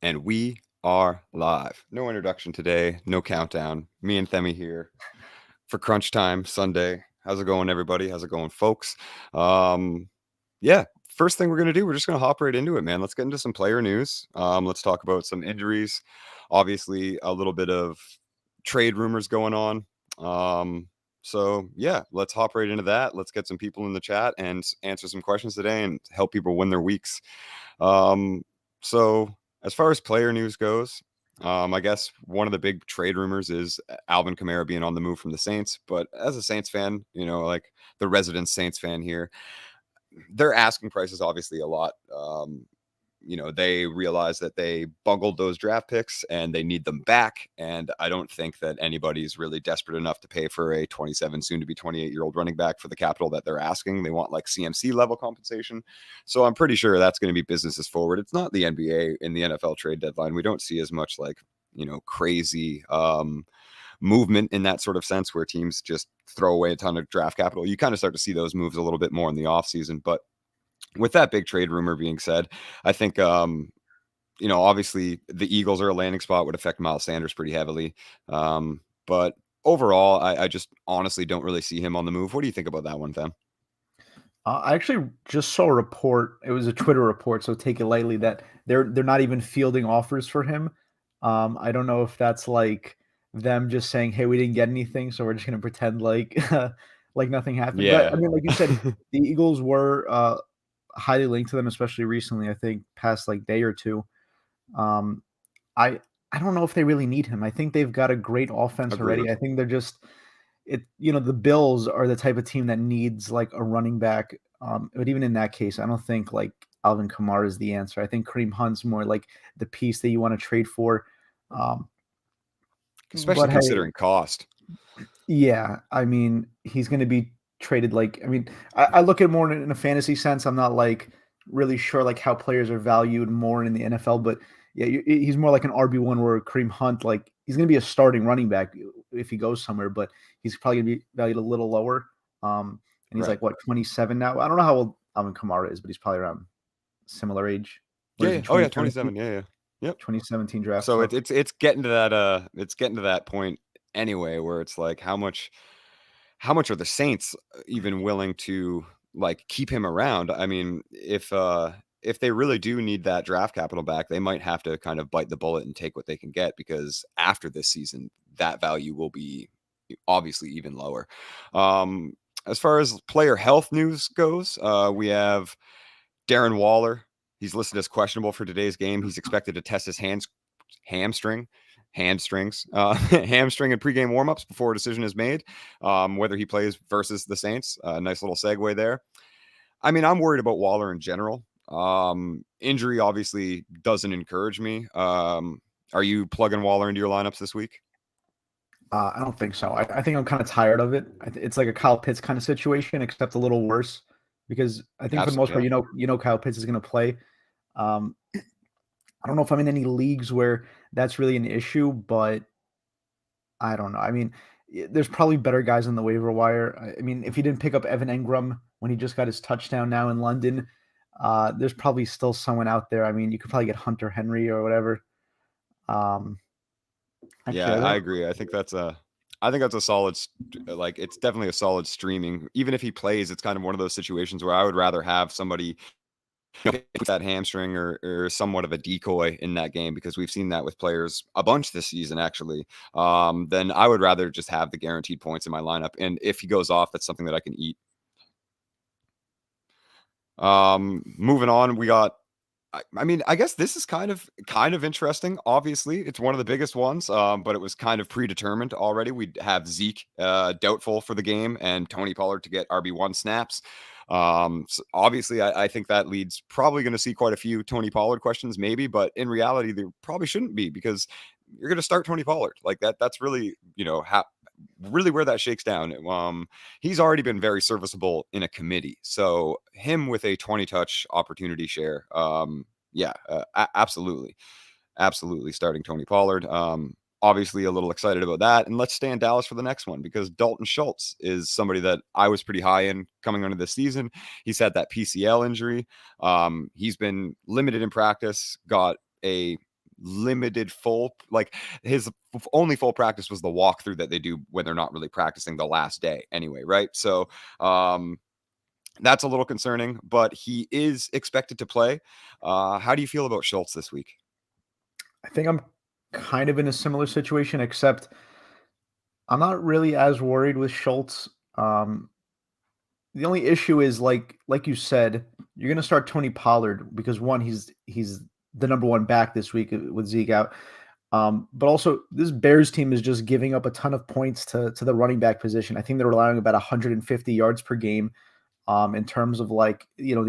And we are live. No introduction today, no countdown. Me and Themi here for Crunch Time Sunday. How's it going, everybody? How's it going, folks? Um, yeah, first thing we're gonna do, we're just gonna hop right into it, man. Let's get into some player news. Let's talk about some injuries. Obviously, a little bit of trade rumors going on. So yeah, let's hop right into that. Let's get some people in the chat and answer some questions today and help people win their weeks. Um, so as far as player news goes, I guess one of the big trade rumors is Alvin Kamara being on the move from the Saints. But as a Saints fan, like the resident Saints fan here, their asking price is obviously a lot. They realize that they bungled those draft picks and they need them back. And I don't think that anybody's really desperate enough to pay for a 27, soon to be 28-year-old running back for the capital that they're asking. They want like CMC level compensation. So I'm pretty sure that's going to be business as forward. It's not the NBA in the NFL trade deadline. We don't see as much like, crazy movement in that sort of sense where teams just throw away a ton of draft capital. You kind of start to see those moves a little bit more in the offseason. But with that big trade rumor being said, I think obviously the Eagles are a landing spot, would affect Miles Sanders pretty heavily. But overall, I just honestly don't really see him on the move. What do you think about that one, Them? I actually just saw a report. It was a Twitter report, so take it lightly, that they're not even fielding offers for him. I don't know if that's like them just saying, "Hey, we didn't get anything, so we're just gonna pretend like like nothing happened." But I Yeah. mean, like you said, the Eagles were highly linked to them, especially recently. I think past like day or two. Um, I I don't know if they really need him. I think they've got a great offense already. Agreed. I think they're just the Bills are the type of team that needs like a running back. But even in that case, I don't think like Alvin Kamara is the answer. I think Kareem Hunt's more like the piece that you want to trade for. Um, Especially but hey, considering cost. yeah, I mean, he's going to be traded. Like, I mean, I look at more in a fantasy sense. I'm not like really sure like how players are valued more in the NFL, but yeah, he's more like an RB1 where Kareem Hunt, like he's going to be a starting running back if he goes somewhere, but he's probably going to be valued a little lower. And he's Right. like what, 27 now. I don't know how old Alvin Kamara is, but he's probably around similar age. What Yeah, is yeah. it, Oh yeah, 2017? 27. Yeah, yeah. Yep. 2017 draft. So So it's getting to that it's getting to that point anyway where it's like how much are the Saints even willing to like keep him around? I mean, if they really do need that draft capital back, they might have to kind of bite the bullet and take what they can get, because after this season, that value will be obviously even lower. Um, as far as player health news goes, we have Darren Waller. He's listed as questionable for today's game. He's expected to test his hamstring, hamstring in pregame warmups before a decision is made, whether he plays versus the Saints. Nice little segue there. I mean, I'm worried about Waller in general. Injury obviously doesn't encourage me. Are you plugging Waller into your lineups this week? I don't think so. I think I'm kind of tired of it. It's like a Kyle Pitts kind of situation, except a little worse, because I think for the most Absolutely. part, Yeah. Kyle Pitts is going to play. I don't know if I'm in any leagues where that's really an issue, but I don't know. I mean, there's probably better guys on the waiver wire. I mean, if he didn't pick up Evan Engram when he just got his touchdown now in London, there's probably still someone out there. I mean, you could probably get Hunter Henry or whatever. Um, Yeah, actually, are I there? agree. I think that's a solid, like it's definitely a solid streaming. Even if he plays, it's kind of one of those situations where I would rather have somebody with that hamstring or somewhat of a decoy in that game, because we've seen that with players a bunch this season actually. Then I would rather just have the guaranteed points in my lineup, and if he goes off, that's something that I can eat. Moving on, we got. I mean, I guess this is kind of interesting. Obviously, it's one of the biggest ones, but it was kind of predetermined already. We'd have Zeke doubtful for the game and Tony Pollard to get RB1 snaps. So obviously, I think that leads probably going to see quite a few Tony Pollard questions, maybe, but in reality, there probably shouldn't be, because you're going to start Tony Pollard like that. That's really, really where that shakes down. He's already been very serviceable in a committee, so him with a 20 touch opportunity share, yeah, absolutely, absolutely starting Tony Pollard. Obviously a little excited about that, and let's stay in Dallas for the next one, because Dalton Schultz is somebody that I was pretty high in coming into this season. He's had that PCL injury. He's been limited in practice, got a limited full, like his only full practice was the walkthrough that they do when they're not really practicing the last day anyway, right? So that's a little concerning, but he is expected to play. How do you feel about Schultz this week? I think I'm kind of in a similar situation, except I'm not really as worried with Schultz. The only issue is like you said, you're gonna start Tony Pollard because one, he's the number one back this week with Zeke out. But also this Bears team is just giving up a ton of points to the running back position. I think they're allowing about 150 yards per game. In terms of the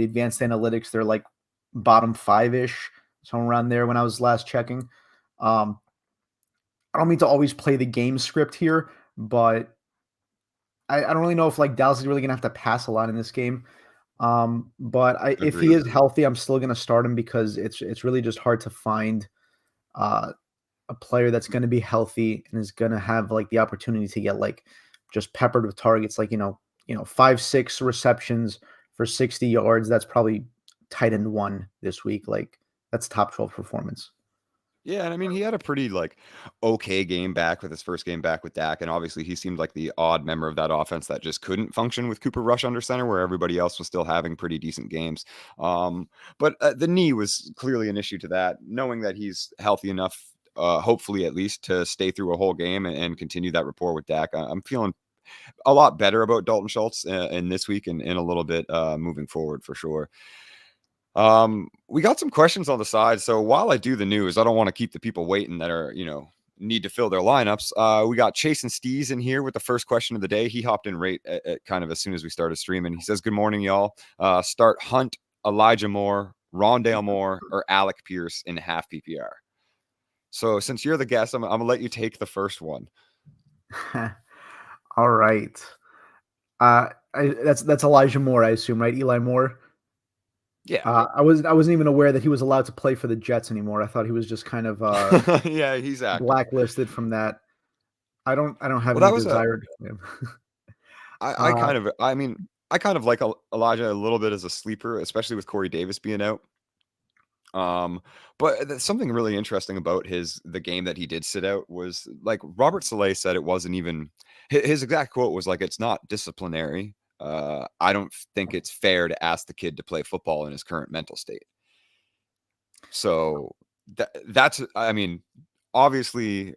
advanced analytics, they're like bottom five ish, somewhere around there when I was last checking. Um, I don't mean to always play the game script here, but I don't really know if like Dallas is really gonna have to pass a lot in this game. But if he Agreed. is healthy, I'm still gonna start him because it's really just hard to find uh, a player that's gonna be healthy and is gonna have like the opportunity to get like just peppered with targets, like 5, 6 receptions for 60 yards. That's probably tight end one this week. Like that's top 12 performance. Yeah, and I mean, he had a pretty like okay game back with his first game back with Dak, and obviously he seemed like the odd member of that offense that just couldn't function with Cooper Rush under center, where everybody else was still having pretty decent games. But the knee was clearly an issue to that. Knowing that he's healthy enough, hopefully at least to stay through a whole game and continue that rapport with Dak, I'm feeling a lot better about Dalton Schultz in this week and in a little bit moving forward for sure. We got some questions on the side. So while I do the news, I don't want to keep the people waiting that are, need to fill their lineups. We got Chase and Steez in here with the first question of the day. He hopped in right at kind of as soon as we started streaming. He says, "Good morning, y'all. Start Hunt, Elijah Moore, Rondale Moore, or Alec Pierce in half PPR." So since you're the guest, I'm gonna let you take the first one. All right. That's Elijah Moore, I assume, right? Eli Moore. Yeah. I wasn't even aware that he was allowed to play for the Jets anymore. I thought he was just kind of Yeah, he's active. blacklisted from that. I don't have Well, any that was a desire to play him. I Uh, kind of I mean, I kind of like Elijah a little bit as a sleeper, especially with Corey Davis being out. But something really interesting about the game that he did sit out was like Robert Saleh said it wasn't even his exact quote was like, "It's not disciplinary. I don't think it's fair to ask the kid to play football in his current mental state." So that's I mean, obviously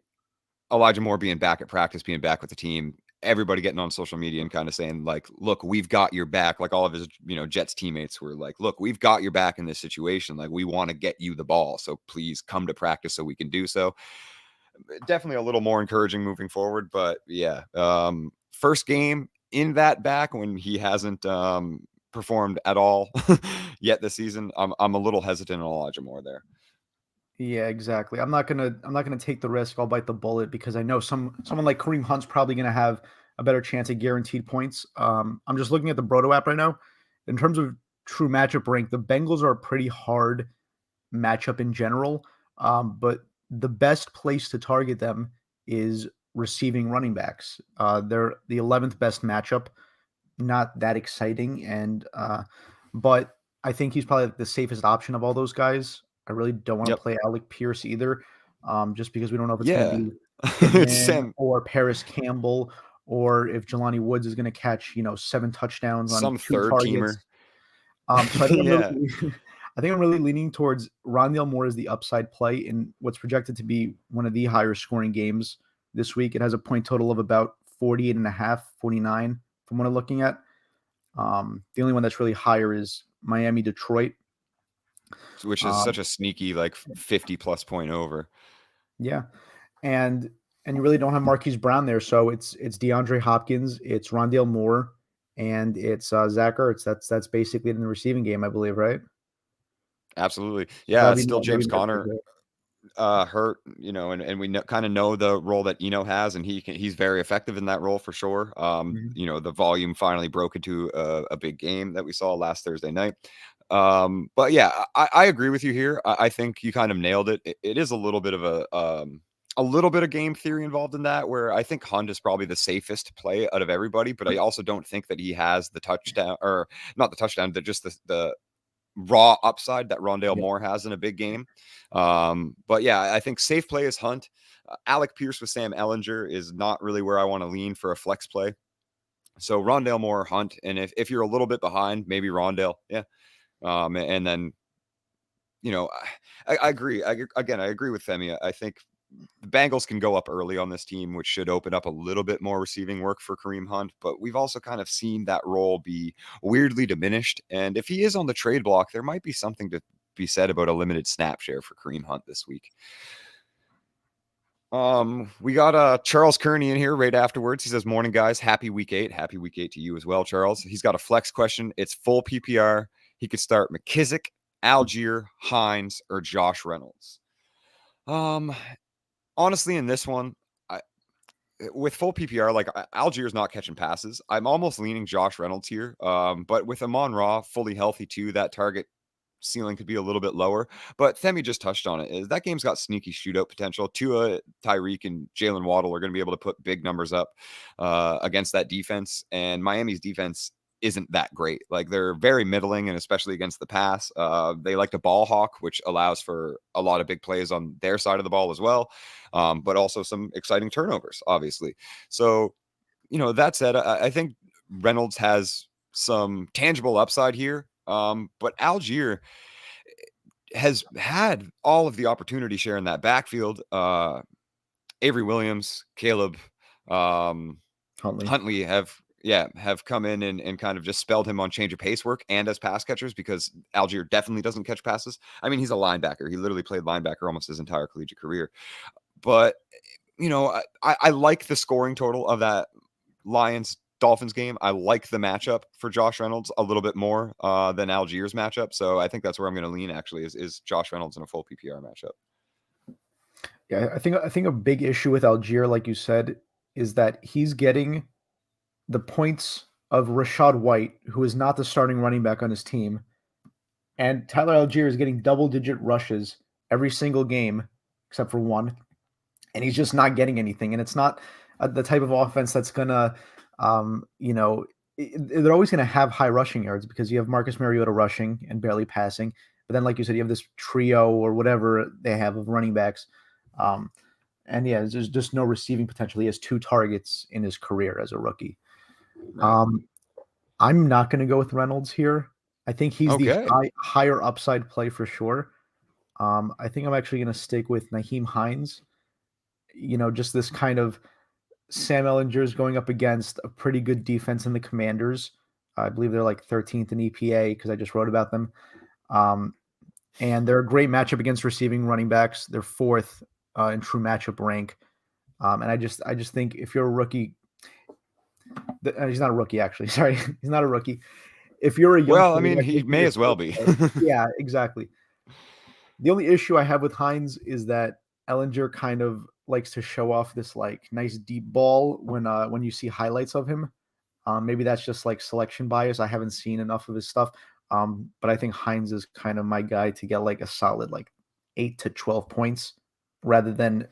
Elijah Moore being back at practice, being back with the team, everybody getting on social media and kind of saying like, "Look, we've got your back." Like all of his, Jets teammates were like, "Look, we've got your back in this situation. Like we want to get you the ball, so please come to practice so we can do so." Definitely a little more encouraging moving forward, but yeah, first game in that back when he hasn't performed at all yet this season. I'm a little hesitant on Elijah Moore there. yeah, exactly. I'm not gonna take the risk. I'll bite the bullet because I know someone like Kareem Hunt's probably gonna have a better chance at guaranteed points. I'm just looking at the Broto app right now. In terms of true matchup rank, the Bengals are a pretty hard matchup in general. But the best place to target them is receiving running backs. They're the 11th best matchup. Not that exciting, and but I think he's probably the safest option of all those guys. I really don't want Yep. to play Alec Pierce either, just because we don't know if it's going to Yeah. be It's Pittman Sam. or Paris Campbell, or if Jelani Woods is going to catch 7 touchdowns on Some 2 targets. third-teamer. So I think I'm Yeah. really, I think I'm really leaning towards Rondale Moore as the upside play in what's projected to be one of the higher scoring games this week. It has a point total of about 48 and a half, 49 from what I'm looking at. The only one that's really higher is Miami, Detroit. Which is Um, such a sneaky, like, 50+ point over. yeah, and and you really don't have Marquise Brown there, so it's DeAndre Hopkins, it's Rondale Moore, and it's Zach Ertz. That's basically it in the receiving game, I believe, right? Absolutely. So Yeah, that'll it's be still that'll James be my pick Conner, there. hurt, and we kinda know the role that Eno has, and he's very effective in that role for sure. Mhm. The volume finally broke into a big game that we saw last Thursday night. But yeah, I agree with you here. I think you kind of nailed it. It is a little bit of game theory involved in that, where I think Hunt is probably the safest play out of everybody, but I also don't think that he has the touchdown or not the touchdown, just the raw upside that Rondale Yeah. Moore has in a big game. But yeah, I think safe play is Hunt. Alec Pierce with Sam Ellinger is not really where I want to lean for a flex play. So Rondale Moore, Hunt, and if you're a little bit behind, maybe Rondale, yeah. And then I agree. Again, I agree with Femi. I think the Bengals can go up early on this team, which should open up a little bit more receiving work for Kareem Hunt. But we've also kind of seen that role be weirdly diminished. And if he is on the trade block, there might be something to be said about a limited snap share for Kareem Hunt this week. We got Charles Kearney in here right afterwards. He says, "Morning, guys. Happy week 8. Happy week 8 to you as well, Charles." He's got a flex question. It's full PPR. He could start McKissick, Algier, Hines, or Josh Reynolds. Um, Honestly, in this one, with full PPR, like Algier's not catching passes. I'm almost leaning Josh Reynolds here. But with Amon-Ra fully healthy too, that target ceiling could be a little bit lower. But Themi just touched on it. Is that game's got sneaky shootout potential. Tua, Tyreek, and Jalen Waddle are going to be able to put big numbers up against that defense. And Miami's defense isn't that great. Like they're very middling, and especially against the pass. They like to ball hawk, which allows for a lot of big plays on their side of the ball as well, but also some exciting turnovers, obviously. So, that said, I think Reynolds has some tangible upside here. But Algier has had all of the opportunity share in that backfield. Avery Williams, Caleb, Huntley. Huntley have come in and kind of just spelled him on change of pace work and as pass catchers, because Algier definitely doesn't catch passes. I mean, he's a linebacker. He literally played linebacker almost his entire collegiate career. But, I like the scoring total of that Lions Dolphins game. I like the matchup for Josh Reynolds a little bit more than Algier's matchup. So I think that's where I'm going to lean actually is Josh Reynolds in a full PPR matchup. Yeah, I think a big issue with Algier, like you said, is that he's getting the points of Rashad White, who is not the starting running back on his team, and Tyler Algier is getting double-digit rushes every single game except for one, and he's just not getting anything. And it's not the type of offense that's gonna, you know, they're always gonna have high rushing yards because you have Marcus Mariota rushing and barely passing. But then, like you said, you have this trio or whatever they have of running backs. Um, and yeah, there's just no receiving potential. He has 2 targets in his career as a rookie. Right. Um, I'm not going to go with Reynolds here. I think he's the Okay. higher upside play for sure. I think I'm actually going to stick with Naheem Hines. Just this kind of Sam Ellinger's going up against a pretty good defense in the Commanders. I believe they're like 13th in EPA because I just wrote about them. Um, and they're a great matchup against receiving running backs. They're fourth in true matchup rank. And I just think if you're a rookie, he's not a rookie actually. Sorry, he's not a rookie. If you're a young Well, I mean, quarterback he making may your as well first be. start, yeah, exactly. The only issue I have with Hines is that Ellinger kind of likes to show off this like nice deep ball when you see highlights of him. Maybe that's just like selection bias. I haven't seen enough of his stuff. But I think Hines is kind of my guy to get like a solid like 8 to 12 points rather than.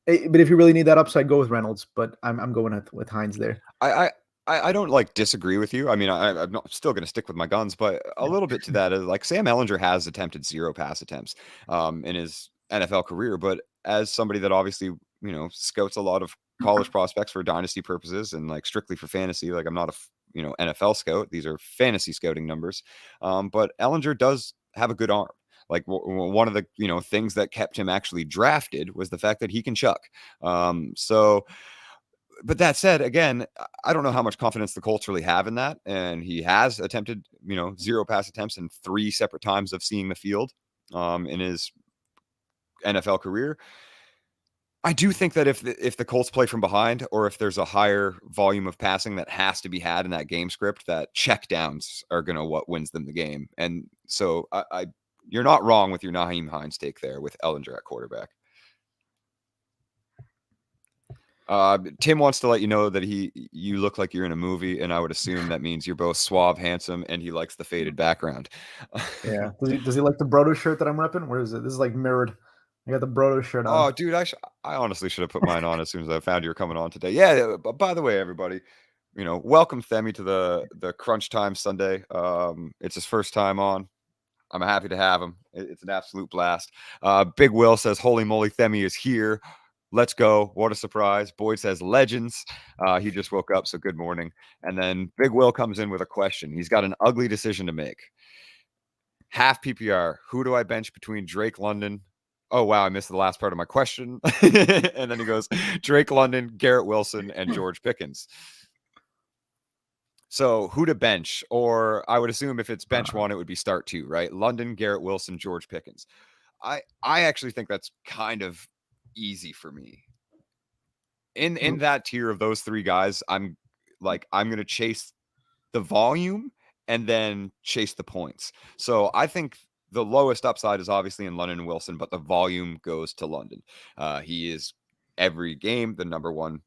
But if you really need that upside, go with Reynolds. But I'm going with Hines there. I, I don't like disagree with you. I mean, I'm not still going to stick with my guns, but a Yeah. little bit to that is like Sam Ellinger has attempted 0 pass attempts in his NFL career, but as somebody that obviously scouts a lot of college prospects for dynasty purposes and like strictly for fantasy, like I'm not a NFL scout. These are fantasy scouting numbers, but Ellinger does have a good arm. Like one of the things that kept him actually drafted was the fact that he can chuck. So but that said, again, I don't know how much confidence the Colts really have in that. And he has attempted, 0 pass attempts in 3 separate times of seeing the field in his NFL career. I do think that if the Colts play from behind, or if there's a higher volume of passing that has to be had in that game script, that checkdowns are gonna what wins them the game. And so I you're not wrong with your Naheem Hines take there with Ellinger at quarterback. Tim wants to let you know that you look like you're in a movie, and I would assume that means you're both suave, handsome, and he likes the faded background. Yeah. Does he like the Brodo shirt that I'm repping? Where is it? This is like mirrored. I got the Brodo shirt on. Oh, dude, I honestly should have put mine on as soon as I found you were coming on today. Yeah, but by the way, everybody, welcome Themi to the Crunch Time Sunday. It's his first time on. I'm happy to have him. It's an absolute blast. Big Will says, "Holy moly, Themi is here. Let's go. What a surprise." Boyd says, "Legends." He just woke up, so good morning. And then Big Will comes in with a question. He's got an ugly decision to make. Half PPR. Who do I bench between Drake London? Oh, wow. I missed the last part of my question. And then he goes, Drake London, Garrett Wilson, and George Pickens. So who to bench? Or I would assume if it's bench one, it would be start two, right? London, Garrett Wilson, George Pickens. I actually think that's kind of easy for me. In that tier of those three guys, I'm gonna chase the volume and then chase the points. So I think the lowest upside is obviously in London and Wilson, but the volume goes to London. He is every game the number one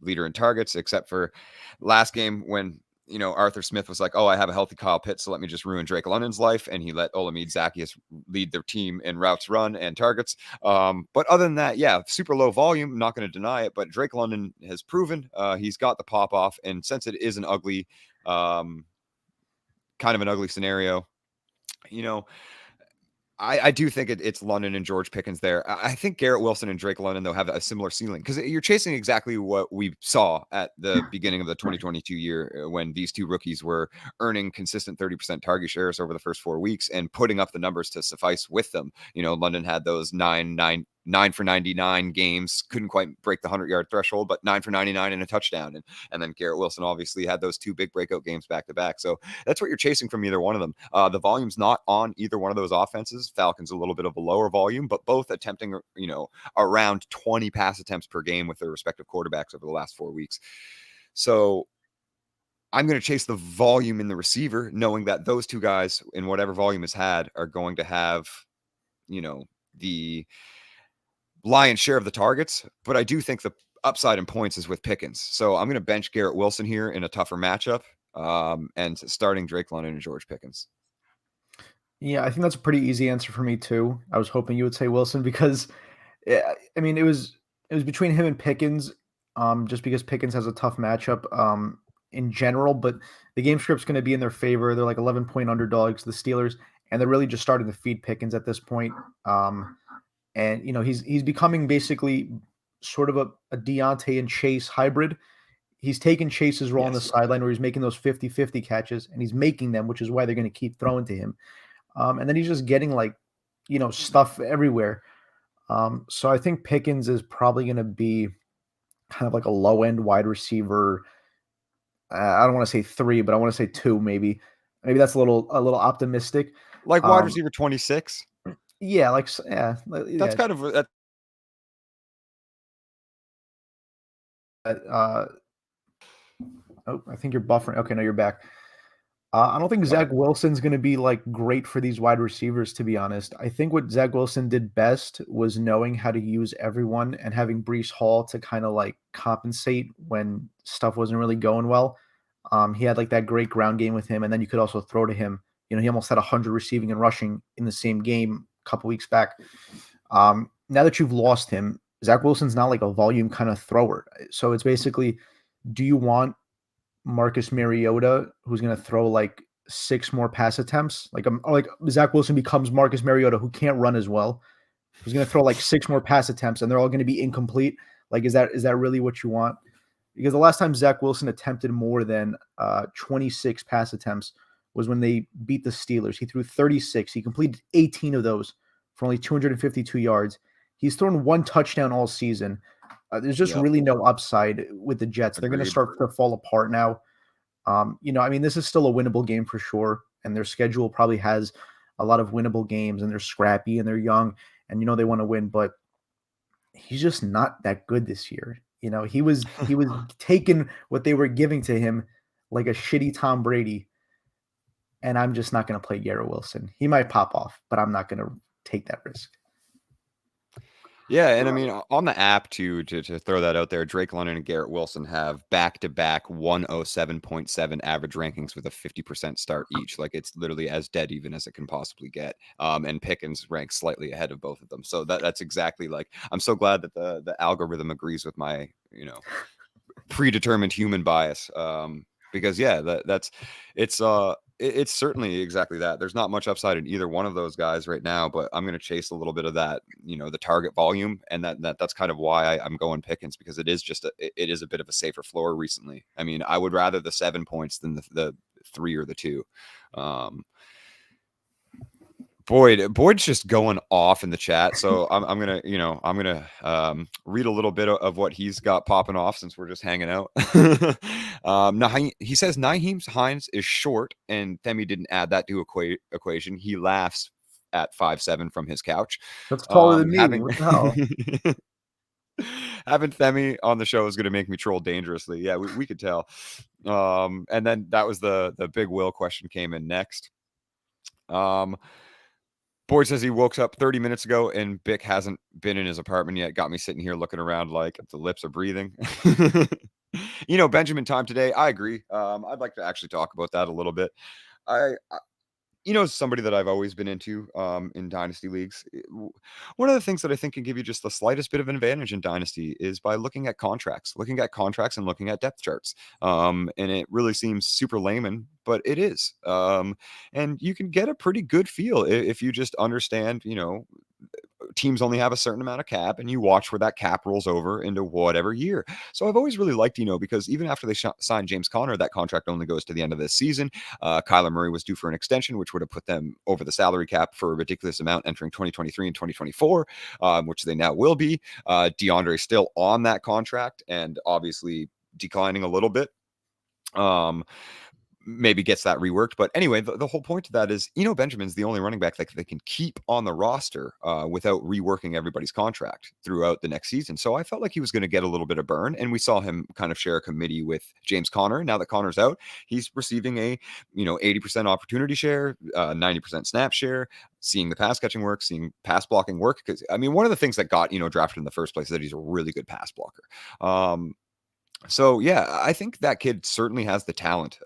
leader in targets, except for last game when Arthur Smith was like, "Oh, I have a healthy Kyle Pitts, so let me just ruin Drake London's life," and he let Olamide Zaccheaus lead their team in routes run and targets. But other than that, yeah, super low volume. I'm not going to deny it, but Drake London has proven he's got the pop off, and since it is an ugly, kind of an ugly scenario, you know, I do think it's London and George Pickens there. I think Garrett Wilson and Drake London, though, have a similar ceiling because you're chasing exactly what we saw at the beginning of the 2022 year when these two rookies were earning consistent 30% target shares over the first 4 weeks and putting up the numbers to suffice with them. London had those 9 for 99 games, couldn't quite break the 100-yard threshold, but 9 for 99 and a touchdown. And then Garrett Wilson obviously had those two big breakout games back to back. So that's what you're chasing from either one of them. The volume's not on either one of those offenses. Falcons a little bit of a lower volume, but both attempting, around 20 pass attempts per game with their respective quarterbacks over the last 4 weeks. So I'm going to chase the volume in the receiver, knowing that those two guys in whatever volume is had are going to have, the lion's share of the targets, but I do think the upside in points is with Pickens. So I'm going to bench Garrett Wilson here in a tougher matchup, and starting Drake London and George Pickens. Yeah, I think that's a pretty easy answer for me too. I was hoping you would say Wilson because, I mean, it was between him and Pickens, just because Pickens has a tough matchup, in general. But the game script's going to be in their favor. They're like 11-point underdogs, the Steelers, and they're really just starting to feed Pickens at this point. And he's becoming basically sort of a Deontay and Chase hybrid. He's taking Chase's role on the Yes. sideline where he's making those 50-50 catches, and he's making them, which is why they're going to keep throwing to him. And then he's just getting stuff everywhere. So I think Pickens is probably going to be kind of like a low end wide receiver. I don't want to say three, but I want to say two, maybe. Maybe that's a little optimistic. Like wide Um, receiver 26. yeah, That's kind of that. uh, oh, I think you're buffering. Okay, no, you're back. I don't think Go ahead. Zach Wilson's going to be great for these wide receivers, to be honest. I think what Zach Wilson did best was knowing how to use everyone and having Brees Hall to kind of compensate when stuff wasn't really going well. He had that great ground game with him, and then you could also throw to him. He almost had 100 receiving and rushing in the same game a couple weeks back. Now that you've lost him, Zach Wilson's not like a volume kind of thrower. So it's basically, do you want Marcus Mariota, who's going to throw 6 more pass attempts? Like Zach Wilson becomes Marcus Mariota, who can't run as well, who's going to throw 6 more pass attempts, and they're all going to be incomplete. Is that really what you want? Because the last time Zach Wilson attempted more than 26 pass attempts was when they beat the Steelers. He threw 36. He completed 18 of those for only 252 yards. He's thrown 1 touchdown all season. There's just Yep. really no upside with the Jets. They're going to Agreed. start to fall apart now. I mean, this is still a winnable game for sure, and their schedule probably has a lot of winnable games, and they're scrappy and they're young, and they want to win, but he's just not that good this year. He was taking what they were giving to him like a shitty Tom Brady, and I'm just not going to play Garrett Wilson. He might pop off, but I'm not going to take that risk. Yeah, and I mean on the app too, to throw that out there, Drake London and Garrett Wilson have back-to-back 107.7 average rankings with a 50% start each. Like it's literally as dead even as it can possibly get. And Pickens ranks slightly ahead of both of them. So that's exactly I'm so glad that the algorithm agrees with my, predetermined human bias. Because yeah, it's certainly exactly that. There's not much upside in either one of those guys right now, but I'm going to chase a little bit of that, the target volume, and that's kind of why I'm going Pickens, because it is it is a bit of a safer floor recently. I mean, I would rather the 7 points than the 3 or the 2. Um, Boyd's just going off in the chat, so I'm gonna read a little bit of what he's got popping off since we're just hanging out. He says Nyheim Hines is short, and Themi didn't add that to equation. He laughs at 5'7" from his couch. That's taller than me. Having What the hell? having Themi on the show is going to make me troll dangerously. Yeah, we could tell. And then that was the Big Will question came in next. Boyd says he woke up 30 minutes ago and Bick hasn't been in his apartment yet. Got me sitting here looking around like the lips are breathing. Benjamin time today. I agree. I'd like to actually talk about that a little bit. I somebody that I've always been into in dynasty leagues. One of the things that I think can give you just the slightest bit of an advantage in dynasty is by looking at contracts and looking at depth charts. And it really seems super layman, but it is. And you can get a pretty good feel if you just understand, teams only have a certain amount of cap, and you watch where that cap rolls over into whatever year. So I've always really liked, because even after they signed James Conner, that contract only goes to the end of this season. Kyler Murray was due for an extension, which would have put them over the salary cap for a ridiculous amount entering 2023 and 2024, which they now will be. DeAndre still on that contract and obviously declining a little bit. Maybe gets that reworked. But anyway, the whole point of that is, Benjamin's the only running back that they can keep on the roster without reworking everybody's contract throughout the next season. So I felt like he was going to get a little bit of burn, and we saw him kind of share a committee with James Conner. Now that Conner's out, he's receiving a 80% opportunity share, 90% snap share, seeing the pass catching work, seeing pass blocking work. Because I mean, one of the things that got drafted in the first place is that he's a really good pass blocker. So yeah, I think that kid certainly has the talent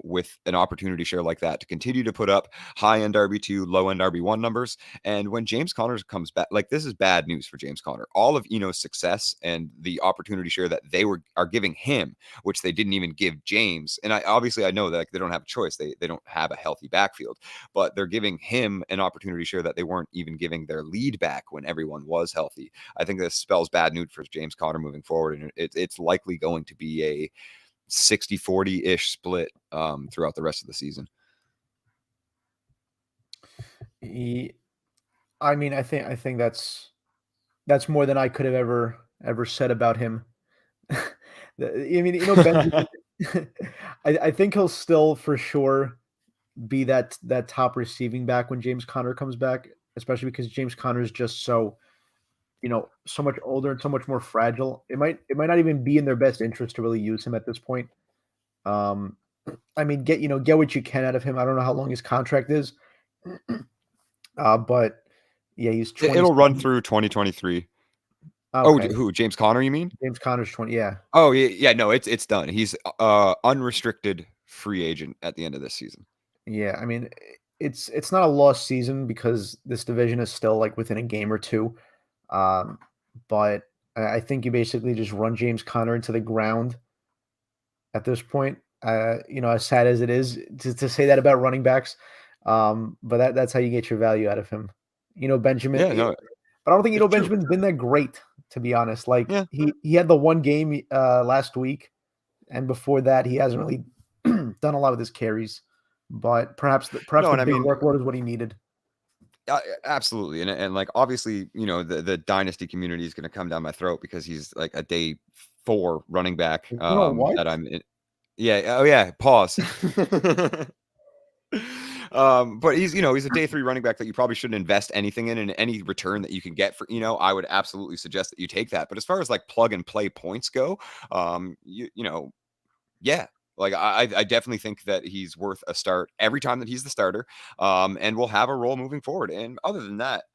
with an opportunity share like that to continue to put up high end RB2, low end RB1 numbers. And when James Conner comes back, like, this is bad news for James Conner. All of Eno's success and the opportunity share that they are giving him, which they didn't even give James. And I know that they don't have a choice. They don't have a healthy backfield, but they're giving him an opportunity share that they weren't even giving their lead back when everyone was healthy. I think this spells bad news for James Conner moving forward, and it's likely going to be a 60-40-ish split throughout the rest of the season. I mean, I think that's more than I could have ever said about him. I mean, Benjamin, I think he'll still for sure be that top receiving back when James Conner comes back, especially because James Conner is just so so much older and so much more fragile. It might not even be in their best interest to really use him at this point. I mean, get what you can out of him. I don't know how long his contract is, but yeah, he's 20. It'll run through 2023. Okay. Oh, who? James Conner, you mean? James Conner's 20. Yeah. Oh, yeah. No, it's done. He's unrestricted free agent at the end of this season. Yeah. I mean, it's not a lost season because this division is still like within a game or two. But I think you basically just run James Conner into the ground at this point. As sad as it is to say that about running backs, but that's how you get your value out of him. Benjamin. Yeah, no, but I don't think it's Benjamin's been that great, to be honest. Like yeah. he had the one game last week, and before that he hasn't really done a lot of his carries. But perhaps the big workload is what he needed. Absolutely, and like obviously, the dynasty community is going to come down my throat because he's like a day 4 running back What? that I'm in. Yeah. Oh yeah. Pause. But he's a day 3 running back that you probably shouldn't invest anything in, and any return that you can get for I would absolutely suggest that you take that. But as far as like plug and play points go, yeah. Like I definitely think that he's worth a start every time that he's the starter, and will have a role moving forward. And other than that,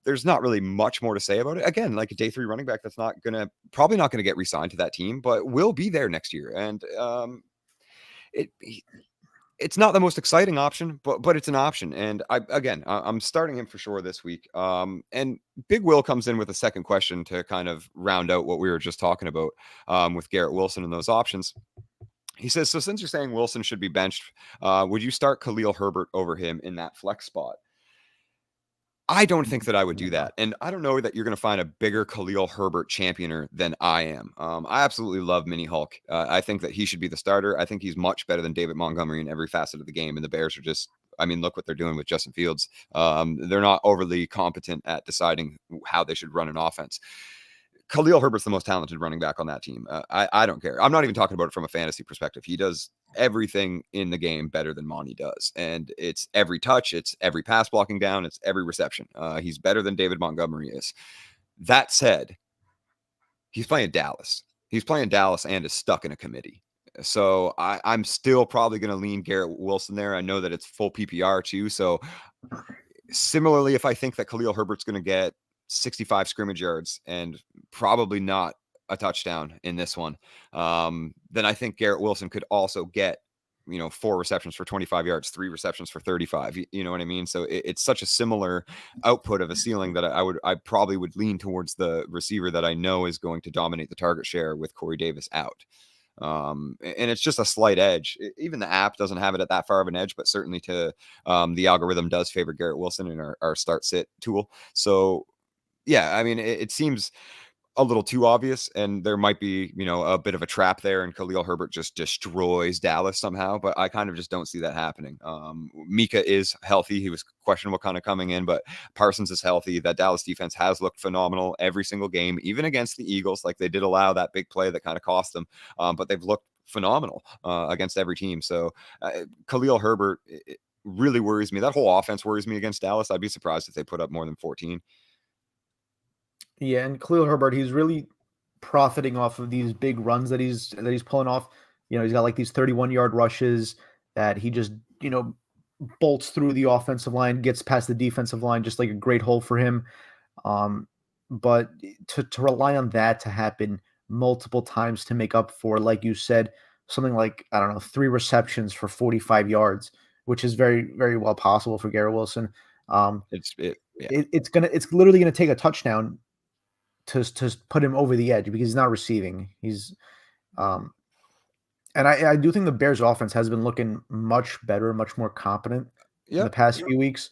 there's not really much more to say about it. Again, like a day 3 running back that's probably not gonna get re-signed to that team, but will be there next year. And it's not the most exciting option, but it's an option. And I'm starting him for sure this week. And Big Will comes in with a second question to kind of round out what we were just talking about with Garrett Wilson and those options. He says, so since you're saying Wilson should be benched, would you start Khalil Herbert over him in that flex spot? I don't think that I would do No. that. And I don't know that you're going to find a bigger Khalil Herbert championer than I am. I absolutely love Mini Hulk. I think that he should be the starter. I think he's much better than David Montgomery in every facet of the game. And the Bears are just, I mean, look what they're doing with Justin Fields. They're not overly competent at deciding how they should run an offense. Khalil Herbert's the most talented running back on that team. I don't care. I'm not even talking about it from a fantasy perspective. He does everything in the game better than Monty does. And it's every touch, it's every pass blocking down, it's every reception. He's better than David Montgomery is. That said, he's playing Dallas. He's playing Dallas and is stuck in a committee. So I'm still probably going to lean Garrett Wilson there. I know that it's full PPR too. So similarly, if I think that Khalil Herbert's going to get 65 scrimmage yards and probably not a touchdown in this one, then I think Garrett Wilson could also get, 4 receptions for 25 yards, 3 receptions for 35. You know what I mean? So it's such a similar output of a ceiling that I probably would lean towards the receiver that I know is going to dominate the target share with Corey Davis out. And it's just a slight edge. Even the app doesn't have it at that far of an edge, but certainly the algorithm does favor Garrett Wilson in our start sit tool. So yeah, I mean, it seems a little too obvious, and there might be, a bit of a trap there, and Khalil Herbert just destroys Dallas somehow. But I kind of just don't see that happening. Mika is healthy; he was questionable kind of coming in, but Parsons is healthy. That Dallas defense has looked phenomenal every single game, even against the Eagles. Like they did allow that big play that kind of cost them, but they've looked phenomenal against every team. So Khalil Herbert. It really worries me. That whole offense worries me against Dallas. I'd be surprised if they put up more than 14. Yeah, and Khalil Herbert, he's really profiting off of these big runs that he's pulling off. He's got like these 31-yard rushes that he just, bolts through the offensive line, gets past the defensive line, just like a great hole for him. Um, but to rely on that to happen multiple times to make up for, like you said, something like, I don't know, 3 receptions for 45 yards, which is very, very well possible for Garrett Wilson. Um, Yeah. it's literally gonna take a touchdown to put him over the edge because he's not receiving. Um, and I do think the Bears offense has been looking much better, much more competent in the Yep. past few weeks.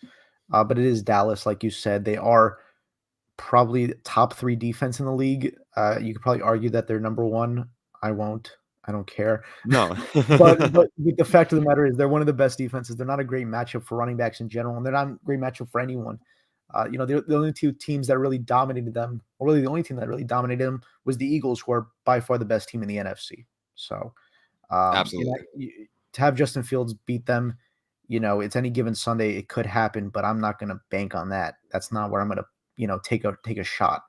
But it is Dallas, like you said. They are probably the top 3 defense in the league. You could probably argue that they're number 1. I won't. I don't care. No. But the fact of the matter is they're one of the best defenses. They're not a great matchup for running backs in general, and they're not a great matchup for anyone. The only 2 teams that really dominated them, or really the only team that really dominated them, was the Eagles, who are by far the best team in the NFC. So, Absolutely. to have Justin Fields beat them, it's any given Sunday, it could happen, but I'm not going to bank on that. That's not where I'm going to, take a shot.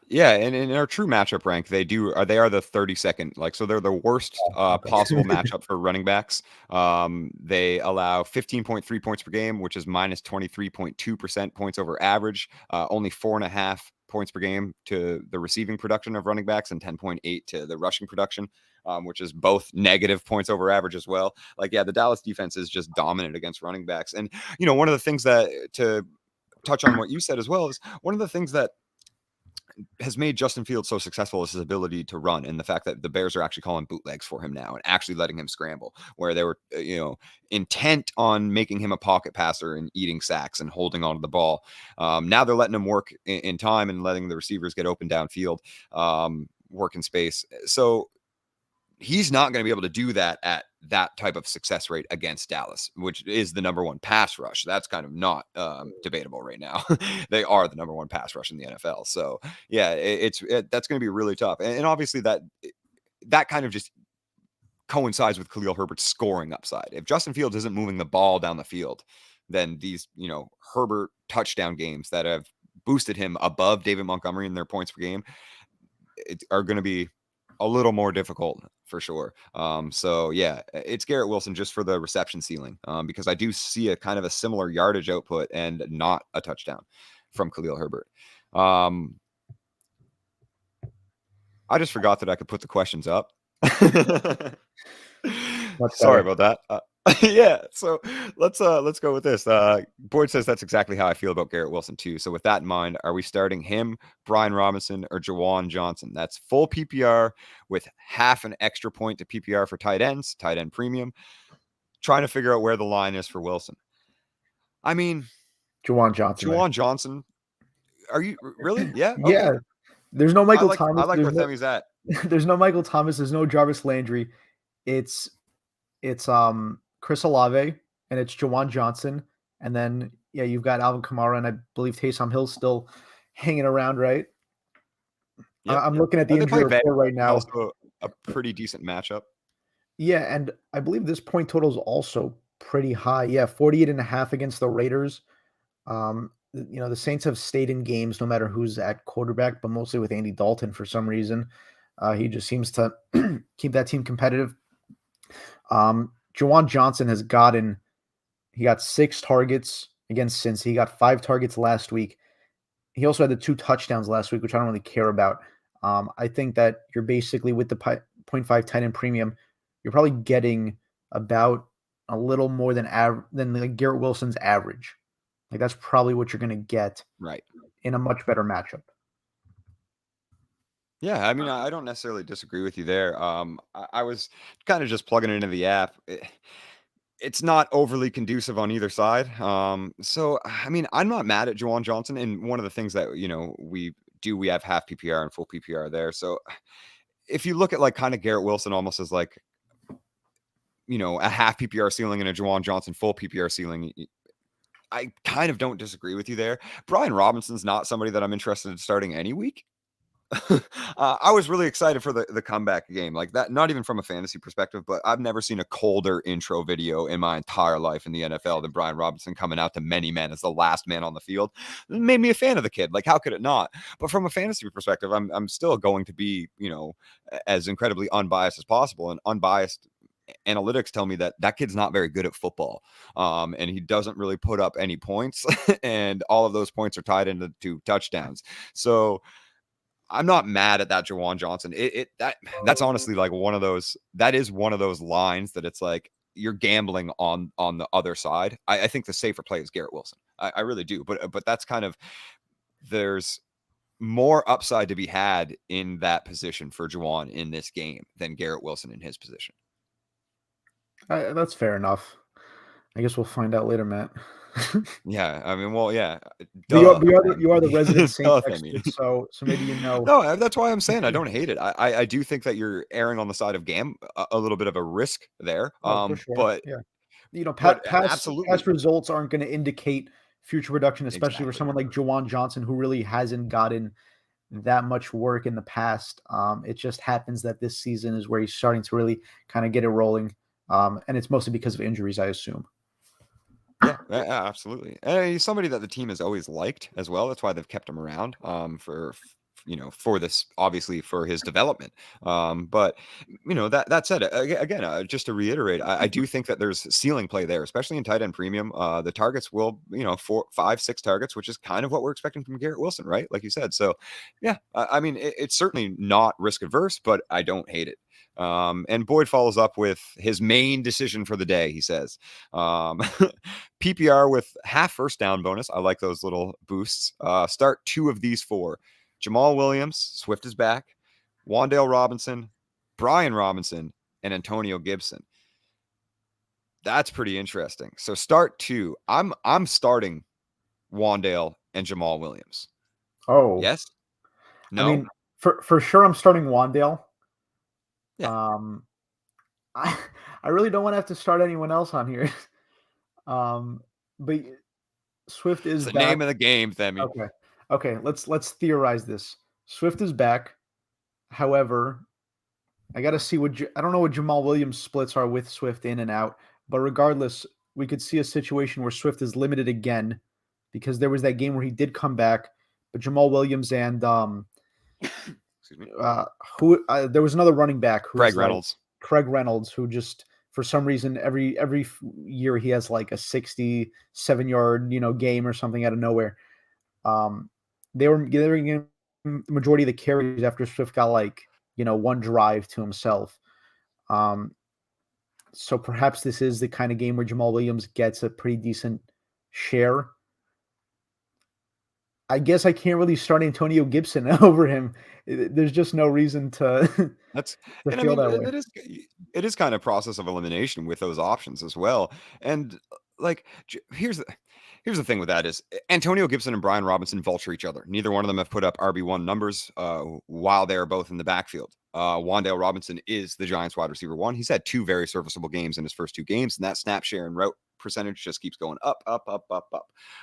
Yeah, and in our true matchup rank, they are the 32nd. Like, so they're the worst Okay. possible matchup for running backs. They allow 15.3 points per game, which is minus 23.2% points over average. Only 4.5 points per game to the receiving production of running backs, and 10.8 to the rushing production, which is both negative points over average as well. Like, yeah, the Dallas defense is just dominant against running backs. And one of the things that, to touch on what you said as well, is one of the things that has made Justin Fields so successful is his ability to run, and the fact that the Bears are actually calling bootlegs for him now and actually letting him scramble, where they were, intent on making him a pocket passer and eating sacks and holding onto the ball. Now they're letting him work in time and letting the receivers get open downfield, work in space. So he's not going to be able to do that at that type of success rate against Dallas, which is the number 1 pass rush. That's kind of not debatable right now. They are the number 1 pass rush in the NFL. So yeah, that's going to be really tough. And obviously that kind of just coincides with Khalil Herbert's scoring upside. If Justin Fields isn't moving the ball down the field, then these, Herbert touchdown games that have boosted him above David Montgomery in their points per game are going to be a little more difficult for sure. So yeah, it's Garrett Wilson just for the reception ceiling, because I do see a kind of a similar yardage output and not a touchdown from Khalil Herbert. I just forgot that I could put the questions up. Much Sorry better. about that. Yeah, so let's go with this. Boyd says that's exactly how I feel about Garrett Wilson too. So with that in mind, are we starting him, Brian Robinson, or Jawan Johnson? That's full PPR with half an extra point to PPR for tight ends, tight end premium. Trying to figure out where the line is for Wilson. I mean, Jawan Johnson there. Jawan Johnson. Are you really? Yeah. Okay. Yeah, there's no I Michael like I Thomas. like where Themmy's at. There's no Michael Thomas. There's no Jarvis Landry. It's it's Chris Olave and it's Jawan Johnson, and then yeah, you've got Alvin Kamara and I believe Taysom Hill's still hanging around, right? Yep. I'm looking at the They injury play Vegas, report right which is now. also a pretty decent matchup. Yeah, and I believe this point total is also pretty high. Yeah, 48.5 against the Raiders. The Saints have stayed in games no matter who's at quarterback, but mostly with Andy Dalton for some reason. He just seems to keep that team competitive. Jawan Johnson he got 6 targets against Cincy. He got 5 targets last week. He also had the 2 touchdowns last week, which I don't really care about. I think that you're basically with the point 0.5 tight end premium, you're probably getting about a little more than like Garrett Wilson's average. Like that's probably what you're going to get Right. in a much better matchup. Yeah, I mean, I don't necessarily disagree with you there. I was kind of just plugging it into the app. It's not overly conducive on either side. So I mean, I'm not mad at Jawan Johnson. And one of the things that we have half PPR and full PPR there. So if you look at like kind of Garrett Wilson almost as like a half PPR ceiling and a Jawan Johnson full PPR ceiling, I kind of don't disagree with you there. Brian Robinson's not somebody that I'm interested in starting any week. I was really excited for the comeback game like that, not even from a fantasy perspective, but I've never seen a colder intro video in my entire life in the NFL than Brian Robinson coming out to many men as the last man on the field. It made me a fan of the kid. Like, how could it not? But from a fantasy perspective, I'm still going to be, as incredibly unbiased as possible, and unbiased analytics tell me that that kid's not very good at football. And he doesn't really put up any points, and all of those points are tied into 2 touchdowns. So I'm not mad at that Jawan Johnson. That's honestly like that is one of those lines that it's like you're gambling on the other side. I think the safer play is Garrett Wilson. I really do. But that's kind of there's more upside to be had in that position for Jawan in this game than Garrett Wilson in his position. That's fair enough. I guess we'll find out later, Matt. Yeah, I mean, well, yeah, But you are, duh. but you are the resident Saints Duh, I mean. expert, so maybe you know. No, that's why I'm saying I don't hate it. I do think that you're erring on the side of a little bit of a risk there. Oh, for sure. But Yeah. Past absolutely, results aren't going to indicate future production, especially for exactly. someone like Jawan Johnson, who really hasn't gotten that much work in the past. It just happens that this season is where he's starting to really kind of get it rolling. And it's mostly because of injuries, I assume. Yeah, absolutely. And he's somebody that the team has always liked as well. That's why they've kept him around for this, obviously for his development. But that said, again, just to reiterate, I do think that there's ceiling play there, especially in tight end premium. The targets will 4, 5, 6 targets, which is kind of what we're expecting from Garrett Wilson, right? Like you said. So yeah, I mean, it's certainly not risk adverse, but I don't hate it. And Boyd follows up with his main decision for the day. He says, PPR with half first down bonus. I like those little boosts. Start 2 of these 4. Jamal Williams, Swift is back. Wan'Dale Robinson, Brian Robinson, and Antonio Gibson. That's pretty interesting. So start 2. I'm starting Wan'Dale and Jamal Williams. Oh, Yes? I No? mean, for sure, I'm starting Wandale. Yeah. Um, I I really don't want to have to start anyone else on here. But Swift It's is the back. name of the game, Themi. Okay. Okay, let's theorize this. Swift is back. However, I got to see I don't know what Jamal Williams splits are with Swift in and out, but regardless, we could see a situation where Swift is limited again because there was that game where he did come back, but Jamal Williams and Excuse me. uh who there was another running back who Craig was like Reynolds. Craig Reynolds, who just for some reason every year he has like a 67-yard game or something out of nowhere. Um, they were getting the majority of the carries after Swift got like one drive to himself. Um, So perhaps this is the kind of game where Jamal Williams gets a pretty decent share. I guess I can't really start Antonio Gibson over him. There's just no reason to That's to and I feel mean, that way. it is kind of process of elimination with those options as well. And like, here's the thing with that is Antonio Gibson and Brian Robinson vulture each other. Neither one of them have put up RB1 numbers while they are both in the backfield. Wandale Robinson is the Giants wide receiver one. He's had two very serviceable games in his first two games, and that snap share and route percentage just keeps going up, up, up, up,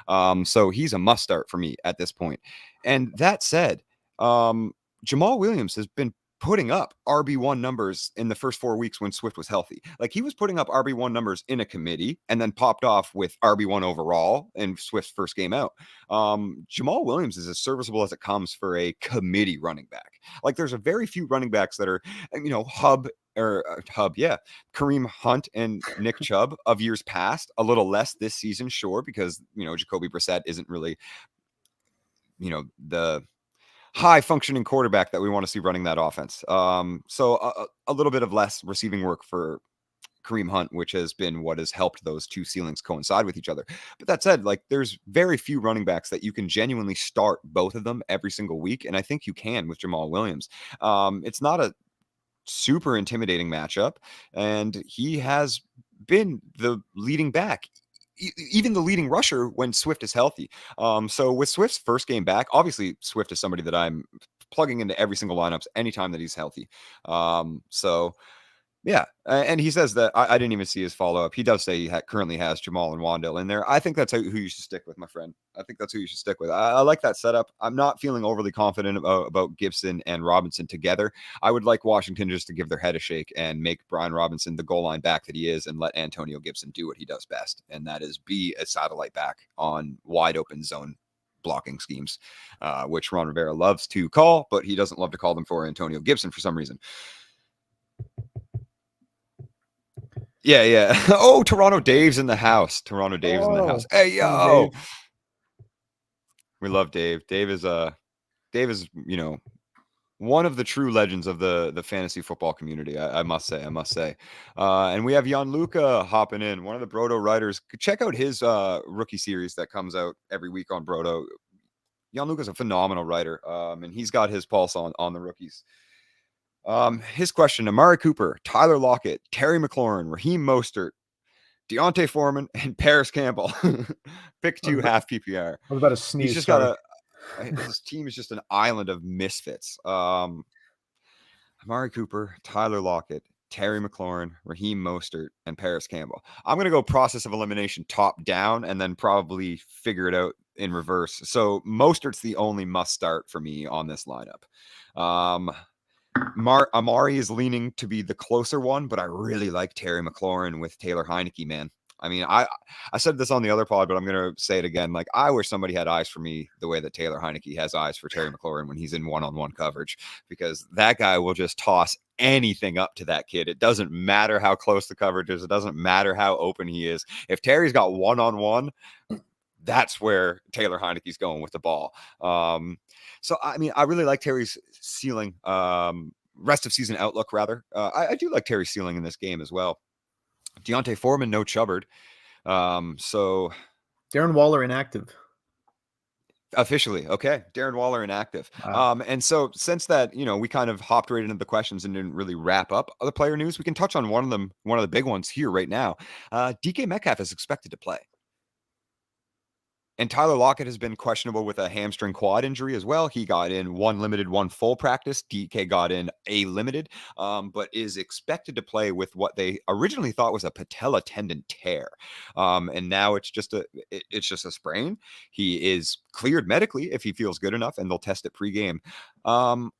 up. So he's a must start for me at this point. And that said, Jamal Williams has been putting up RB1 numbers in the first 4 weeks when Swift was healthy. Like he was putting up RB1 numbers in a committee and then popped off with RB1 overall in Swift's first game out. Jamal Williams is as serviceable as it comes for a committee running back. Like there's a very few running backs that are, Hub, yeah, Kareem Hunt and Nick Chubb of years past, a little less this season, sure, because, Jacoby Brissett isn't really, the high functioning quarterback that we want to see running that offense. So a little bit of less receiving work for Kareem Hunt, which has been what has helped those two ceilings coincide with each other. But that said, like there's very few running backs that you can genuinely start both of them every single week. And I think you can with Jamal Williams. It's not a super intimidating matchup. And he has been the leading back, even the leading rusher when Swift is healthy. So with Swift's first game back, obviously Swift is somebody that I'm plugging into every single lineups anytime that he's healthy. So yeah, and he says that I didn't even see his follow up. He does say he currently has Jamal and Wandale in there. I think that's who you should stick with, my friend. I think that's who you should stick with. I like that setup. I'm not feeling overly confident about Gibson and Robinson together. I would like Washington just to give their head a shake and make Brian Robinson the goal line back that he is, and let Antonio Gibson do what he does best, and that is be a satellite back on wide open zone blocking schemes, which Ron Rivera loves to call, but he doesn't love to call them for Antonio Gibson for some reason. Yeah, yeah. Oh, Toronto Dave's in the house. Toronto Dave's in the house. Hey, Morning, yo. Dave. We love Dave. Dave is one of the true legends of the fantasy football community. I must say. And we have Gianluca hopping in, one of the Brodo writers. Check out his rookie series that comes out every week on Brodo. Gianluca's a phenomenal writer. And he's got his pulse on the rookies. His question: Amari Cooper, Tyler Lockett, Terry McLaurin, Raheem Mostert, Deontay Foreman, and Paris Campbell. Pick two half PPR. I was about to He's sneeze. just Sorry. got his team is just an island of misfits. Amari Cooper, Tyler Lockett, Terry McLaurin, Raheem Mostert, and Paris Campbell. I'm going to go process of elimination top down and then probably figure it out in reverse. So Mostert's the only must start for me on this lineup. Amari is leaning to be the closer one, but I really like Terry McLaurin with Taylor Heineke, man. I mean, I said this on the other pod, but I'm going to say it again. Like, I wish somebody had eyes for me the way that Taylor Heineke has eyes for Terry McLaurin when he's in one-on-one coverage, because that guy will just toss anything up to that kid. It doesn't matter how close the coverage is. It doesn't matter how open he is. If Terry's got one-on-one, that's where Taylor Heineke's going with the ball. So, I mean, I really like Terry's ceiling, rest of season outlook, rather. I do like Terry's ceiling in this game as well. Deontay Foreman, no Chubbard. So Darren Waller inactive. officially, okay. Darren Waller inactive. And so since that, we kind of hopped right into the questions and didn't really wrap up the player news, we can touch on one of the big ones here right now. DK Metcalf is expected to play. And Tyler Lockett has been questionable with a hamstring quad injury as well. He got in one limited, one full practice. DK got in a limited, but is expected to play with what they originally thought was a patella tendon tear. And now it's just a sprain. He is cleared medically if he feels good enough, and they'll test it pregame.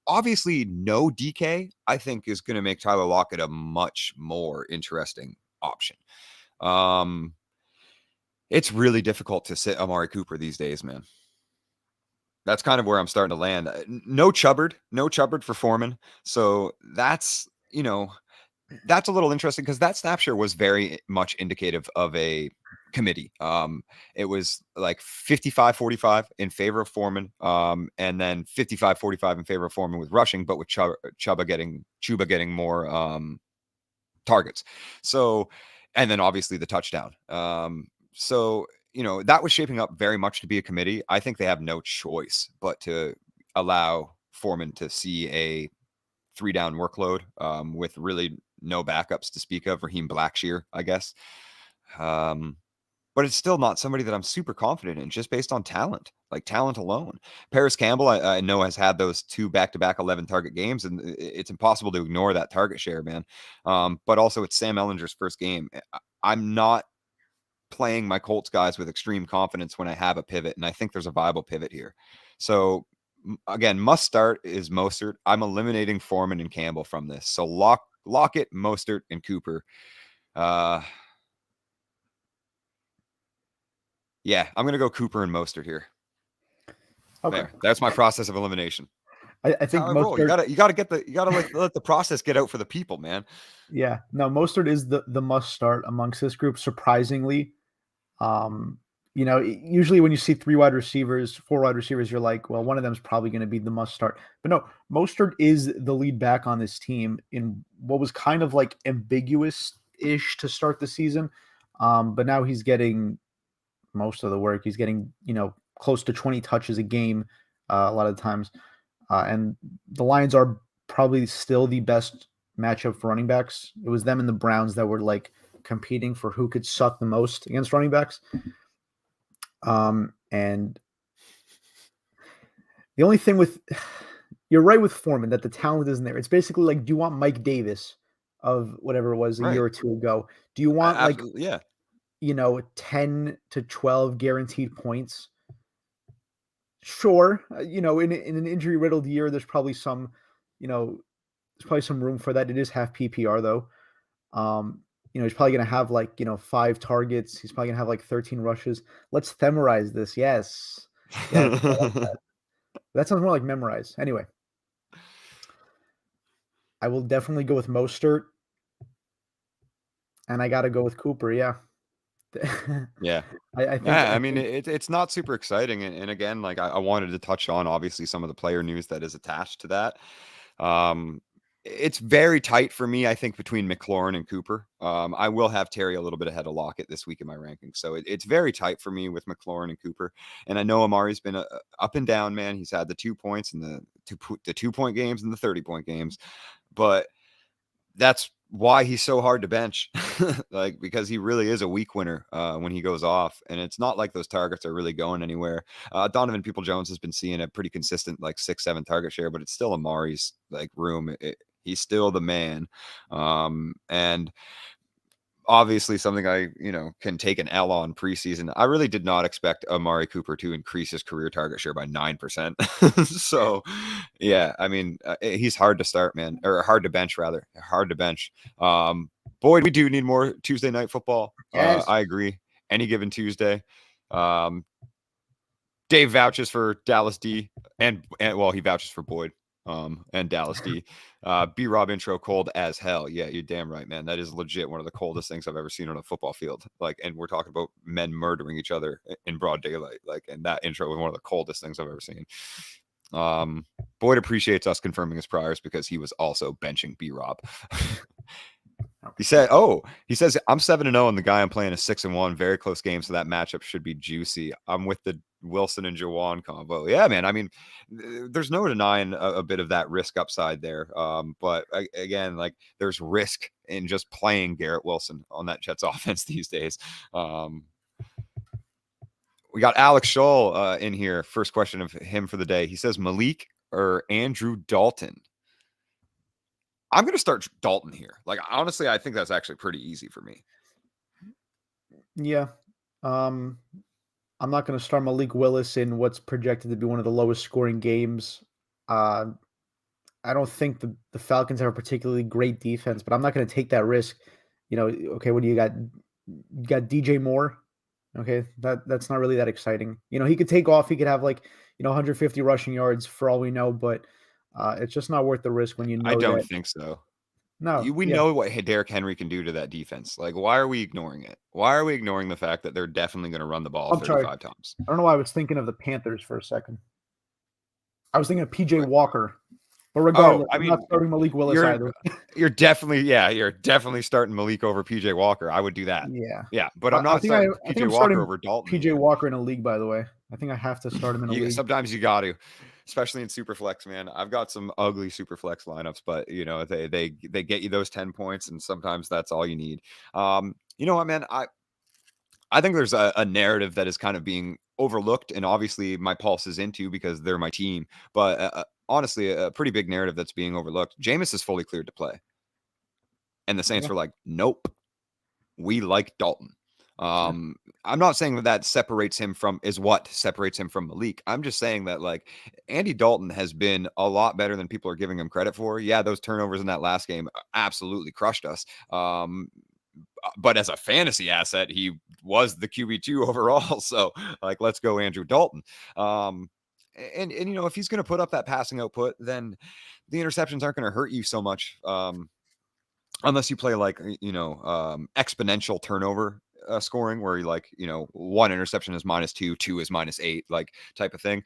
Obviously, no DK, I think, is going to make Tyler Lockett a much more interesting option. It's really difficult to sit Amari Cooper these days, man. That's kind of where I'm starting to land. No Chubbard for Foreman. So that's a little interesting because that snap share was very much indicative of a committee. It was like 55-45 in favor of Foreman, and then 55-45 in favor of Foreman with rushing, but with Chuba getting more targets. So, and then obviously the touchdown. So, that was shaping up very much to be a committee. I think they have no choice but to allow Foreman to see a 3-down workload with really no backups to speak of. Raheem Blackshear, I guess. But it's still not somebody that I'm super confident in just based on talent, like talent alone. Paris Campbell, I know, has had those 2 back-to-back 11 target games, and it's impossible to ignore that target share, man. But also, it's Sam Ellinger's first game. I'm not playing my Colts guys with extreme confidence when I have a pivot, and I think there's a viable pivot here. So, again, must start is Mostert. I'm eliminating Foreman and Campbell from this. So Lockett, Mostert, and Cooper. Yeah, I'm gonna go Cooper and Mostert here. Okay. There, that's my process of elimination. I That's think how I roll. You Mostert. gotta let the process get out for the people, man. Yeah, no, Mostert is the must start amongst this group. Surprisingly, usually when you see 3 wide receivers, 4 wide receivers, you're like, well, one of them is probably going to be the must start. But no, Mostert is the lead back on this team in what was kind of like ambiguous ish to start the season. But now he's getting most of the work. He's getting, close to 20 touches a game a lot of the times. And the Lions are probably still the best matchup for running backs. It was them and the Browns that were like competing for who could suck the most against running backs. And the only thing with you're right with Foreman that the talent isn't there. It's basically like, do you want Mike Davis of whatever it was a year Right. or two ago? Do you want like, Absolutely, yeah. 10 to 12 guaranteed points? Sure. In an injury riddled year, there's probably some, there's probably some room for that. It is half PPR though. He's probably going to have like, 5 targets. He's probably going to have like 13 rushes. Let's themorize this. Yes. Yes. I like that. That sounds more like memorize. Anyway, I will definitely go with Mostert. And I got to go with Cooper. Yeah. Yeah. I think, Yeah, I I mean, think, it's not super exciting, and again, like I wanted to touch on obviously some of the player news that is attached to that. It's very tight for me, I think, between McLaurin and Cooper. I will have Terry a little bit ahead of Lockett this week in my rankings, so it's very tight for me with McLaurin and Cooper. And I know Amari's been up and down, man. He's had the 2 points and the 2 point games and the 30 point games, but that's why he's so hard to bench, like because he really is a week winner when he goes off, and it's not like those targets are really going anywhere. Donovan People-Jones has been seeing a pretty consistent like 6-7 target share, but it's still Amari's like room. He's still the man, and obviously something I can take an L on preseason. I really did not expect Amari Cooper to increase his career target share by 9%. So yeah, I mean, he's hard to start, man, or hard to bench rather. Hard to bench. Boyd, we do need more Tuesday night football. yes. I agree. Any given Tuesday. Um, Dave vouches for Dallas D, and well, he vouches for Boyd, and Dallas D. B Rob intro cold as hell. Yeah, you're damn right, man. That is legit one of the coldest things I've ever seen on a football field. Like, and we're talking about men murdering each other in broad daylight. Like, and that intro was one of the coldest things I've ever seen. Boyd appreciates us confirming his priors because he was also benching B Rob. He says I'm 7-0 and the guy I'm playing is 6-1. Very close game, so that matchup should be juicy. I'm with the Wilson and Jawan combo. Yeah, man. I mean, there's no denying a bit of that risk upside there. But again, like there's risk in just playing Garrett Wilson on that Jets offense these days. We got Alex Scholl in here. First question of him for the day. He says Malik or Andrew Dalton. I'm going to start Dalton here. Like, honestly, I think that's actually pretty easy for me. Yeah. I'm not going to start Malik Willis in what's projected to be one of the lowest scoring games. I don't think the Falcons have a particularly great defense, but I'm not going to take that risk. Okay, what do you got? You got DJ Moore. Okay, that's not really that exciting. He could take off. He could have like 150 rushing yards for all we know, but it's just not worth the risk when you I know don't that. think so. No, We yeah. know what Derrick Henry can do to that defense. Like, why are we ignoring it? Why are we ignoring the fact that they're definitely going to run the ball I'm sorry. 35 times? I don't know why I was thinking of the Panthers for a second. I was thinking of PJ Like, Walker. But Oh, regardless, I I'm not mean, starting Malik Willis you're either. you're definitely starting Malik over PJ Walker. I would do that. Yeah. Yeah, but I'm I not think I starting I think PJ I'm Walker starting over Dalton PJ here. Walker in a league, by the way. I think I have to start him in a league. Sometimes you got to, especially in Superflex, man. I've got some ugly Superflex lineups, but they get you those 10 points, and sometimes that's all you need. You know what, man? I think there's a narrative that is kind of being overlooked, and obviously my pulse is into because they're my team. But honestly, a pretty big narrative that's being overlooked. Jameis is fully cleared to play, and the Saints Yeah. were like, "Nope, we like Dalton." Yeah. I'm not saying that what separates him from Malik. I'm just saying that like Andy Dalton has been a lot better than people are giving him credit for. Yeah, those turnovers in that last game absolutely crushed us. But as a fantasy asset, he was the QB2 overall. So like, let's go Andrew Dalton. And if he's going to put up that passing output, then the interceptions aren't going to hurt you so much. Unless you play like exponential turnover scoring, where you like one interception is -2, two is -8, like type of thing.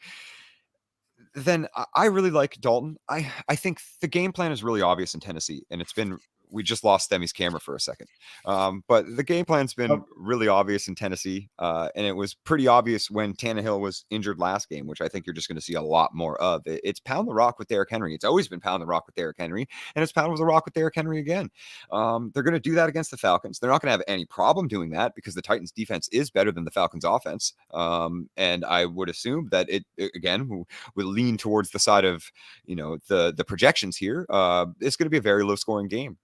Then I really like Dalton. I think the game plan is really obvious in Tennessee, and we just lost Stemmy's camera for a second. But the game plan's been Oh, really obvious in Tennessee, and it was pretty obvious when Tannehill was injured last game, which I think you're just going to see a lot more of. It's pound the rock with Derrick Henry. It's always been pound the rock with Derrick Henry, and it's pound the rock with Derrick Henry again. They're going to do that against the Falcons. They're not going to have any problem doing that because the Titans' defense is better than the Falcons' offense. And I would assume that it again will lean towards the side of the projections here. It's going to be a very low scoring game.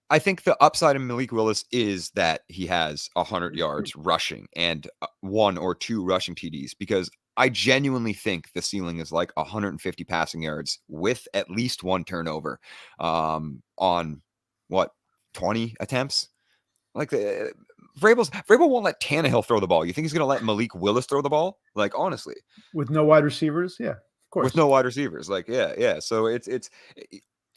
I think the upside in Malik Willis is that he has 100 yards rushing and one or two rushing TDs, because I genuinely think the ceiling is like 150 passing yards with at least one turnover on what 20 attempts. Like Vrabel won't let Tannehill throw the ball. You think he's going to let Malik Willis throw the ball? Like, honestly, with no wide receivers? Yeah, of with course. no wide receivers. Like, yeah. So it's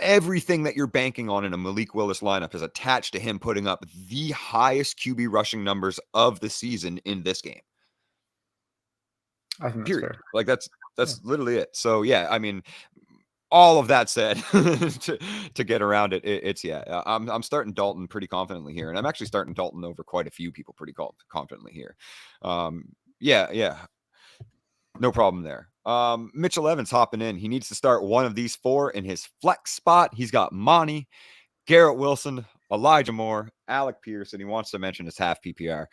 everything that you're banking on in a Malik Willis lineup is attached to him putting up the highest QB rushing numbers of the season in this game. I think that's Period. fair. Like that's Yeah. literally it. So yeah, I mean, all of that said, to get around it, I'm starting Dalton pretty confidently here, and I'm actually starting Dalton over quite a few people pretty confidently here. Yeah, no problem there. Mitchell Evans hopping in. He needs to start one of these four in his flex spot. He's got Monty, Garrett Wilson, Elijah Moore, Alec Pierce, and he wants to mention his half PPR.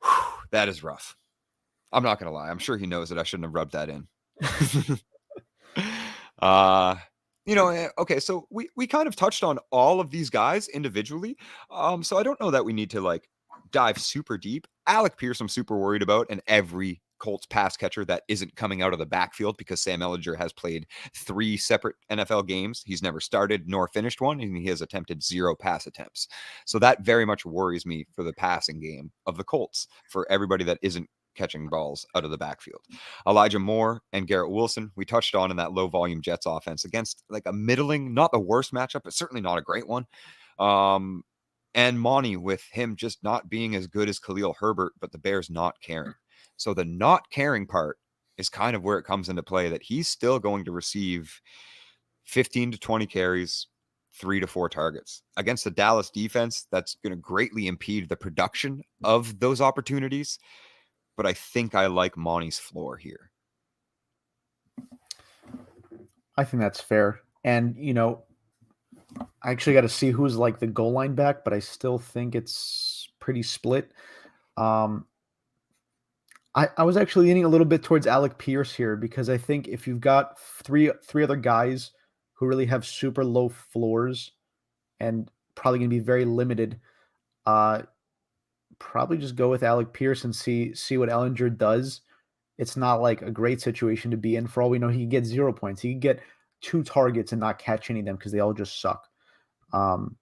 Whew, that is rough. I'm not gonna lie. I'm sure he knows that I shouldn't have rubbed that in. uh okay, so we kind of touched on all of these guys individually. So I don't know that we need to like dive super deep. Alec Pierce, I'm super worried about, and every Colts pass catcher that isn't coming out of the backfield, because Sam Ellinger has played 3 separate NFL games. He's never started nor finished one, and he has attempted 0 pass attempts. So that very much worries me for the passing game of the Colts, for everybody that isn't catching balls out of the backfield. Elijah Moore and Garrett Wilson, we touched on in that low volume Jets offense against like a middling, not the worst matchup, but certainly not a great one. And Monty, with him just not being as good as Khalil Herbert, but the Bears not caring. So the not caring part is kind of where it comes into play, that he's still going to receive 15 to 20 carries, 3 to 4 targets against the Dallas defense. That's going to greatly impede the production of those opportunities. But I think I like Monty's floor here. I think that's fair. And I actually got to see who's like the goal line back, but I still think it's pretty split. Um, I was actually leaning a little bit towards Alec Pierce here, because I think if you've got three other guys who really have super low floors and probably going to be very limited, uh, probably just go with Alec Pierce and see what Ellinger does. It's not like a great situation to be in. For all we know, he could get 0 points. He could get 2 targets and not catch any of them because they all just suck. Um,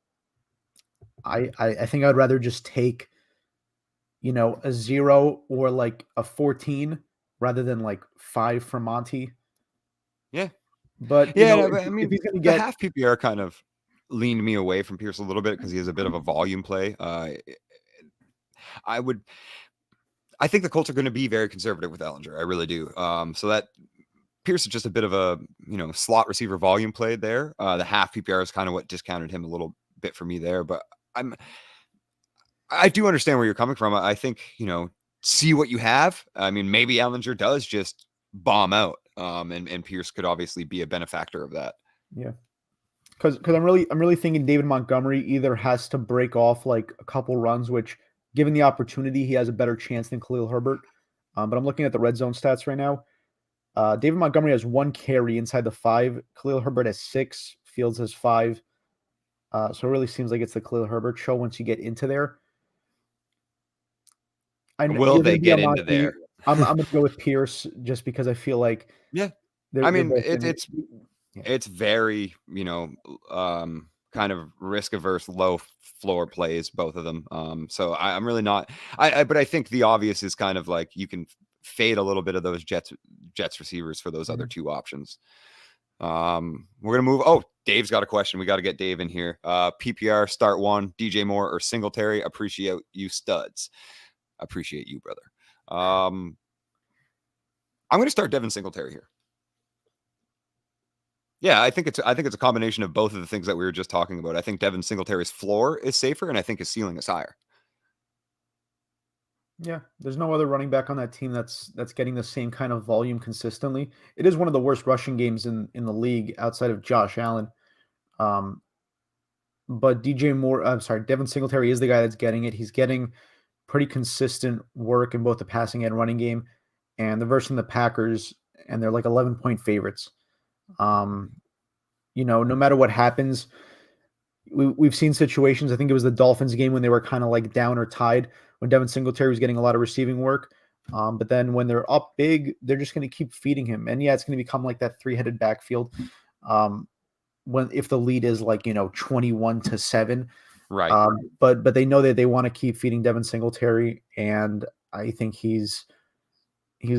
I think I'd rather just take a 0 or like a 14 rather than like 5 from Monty. Yeah. But Yeah. No, but I if mean, he's going to the get half PPR kind of leaned me away from Pierce a little bit because he has a bit of a volume play. I think the Colts are going to be very conservative with Ellinger. I really do. So that Pierce is just a bit of a slot receiver volume play there. The half PPR is kind of what discounted him a little bit for me there, but I do understand where you're coming from. I think see what you have. I mean, maybe Ellinger does just bomb out, and Pierce could obviously be a benefactor of that. Yeah. Because I'm really thinking David Montgomery either has to break off like a couple runs, which given the opportunity, he has a better chance than Khalil Herbert. But I'm looking at the red zone stats right now. David Montgomery has 1 carry inside the 5. Khalil Herbert has 6. Fields has 5. So it really seems like it's the Khalil Herbert show once you get into there. Will You're going they to be get on into Monty. there? I'm going to go with Pierce just because I feel like Yeah, I they're mean both in it. Yeah. it's very kind of risk averse, low floor plays, both of them. So I'm really not. But I think the obvious is kind of like you can fade a little bit of those Jets receivers for those other two options. We're gonna move. Oh, Dave's got a question. We got to get Dave in here. PPR start one, DJ Moore or Singletary. Appreciate you studs. Appreciate you, brother. I'm gonna start Devin Singletary here. Yeah, I think it's a combination of both of the things that we were just talking about. I think Devin Singletary's floor is safer, and I think his ceiling is higher. Yeah, there's no other running back on that team that's getting the same kind of volume consistently. It is one of the worst rushing games in the league outside of Josh Allen. But DJ Moore, I'm sorry, Devin Singletary is the guy that's getting it. He's getting pretty consistent work in both the passing and running game. And they're versing the Packers, and they're like 11-point favorites. No matter what happens, we've seen situations. I think it was the Dolphins game when they were kind of like down or tied when Devin Singletary was getting a lot of receiving work. But then when they're up big, they're just going to keep feeding him. And yeah, it's going to become like that 3-headed backfield. If the lead is like 21-7, right? But they know that they want to keep feeding Devin Singletary, and I think he's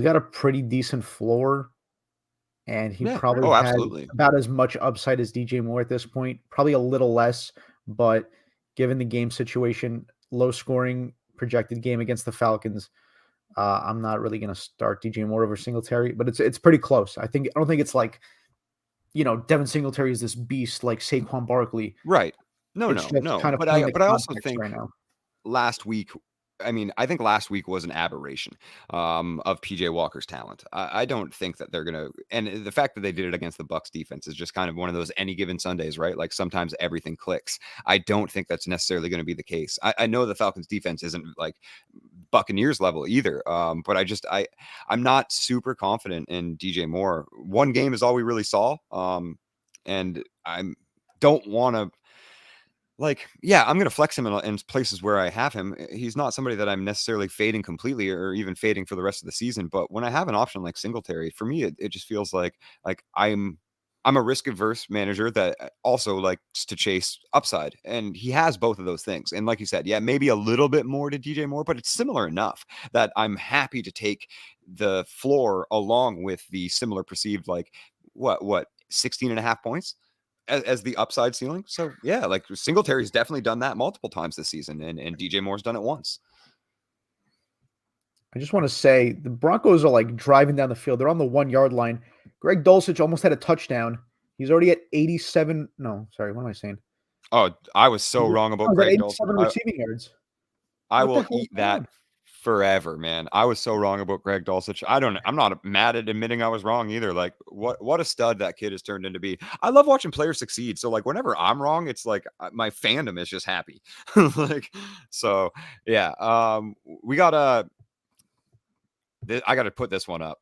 got a pretty decent floor, and he probably has absolutely about as much upside as DJ Moore at this point, probably a little less, but given the game situation, low scoring projected game against the Falcons, I'm not really going to start DJ Moore over Singletary, but it's pretty close. I don't think it's like Devin Singletary is this beast like Saquon Barkley. Right. It's just kind of But playing the I also context think right now. last week, I think last week was an aberration of PJ Walker's talent. I don't think that they're gonna, and the fact that they did it against the Bucks defense is just kind of one of those any given Sundays, right? Like sometimes everything clicks. I don't think that's necessarily going to be the case. I know the Falcons defense isn't like Buccaneers level either, but I'm not super confident in DJ Moore. One game is all we really saw, and I don't want to. I'm going to flex him in places where I have him. He's not somebody that I'm necessarily fading completely or even fading for the rest of the season. But when I have an option like Singletary, for me, it just feels like I'm a risk averse manager that also likes to chase upside, and he has both of those things. And like you said, yeah, maybe a little bit more to DJ Moore, but it's similar enough that I'm happy to take the floor along with the similar perceived what 16.5 points as the upside ceiling. So yeah, like Singletary's definitely done that multiple times this season, and DJ Moore's done it once. I just want to say the Broncos are like driving down the field. They're on the 1-yard line. Greg Dulcich almost had a touchdown. He's already at 87. No, sorry. What am I saying? Oh, I was so wrong about He's at Greg Dulcich. 87 receiving yards. I What the will hell is eat going that on? forever, man. I was so wrong about Greg Dulcich. I'm not mad at admitting I was wrong either. Like what a stud that kid has turned into be. I love watching players succeed. So like whenever I'm wrong, it's like my fandom is just happy. So yeah. We got I got to put this one up.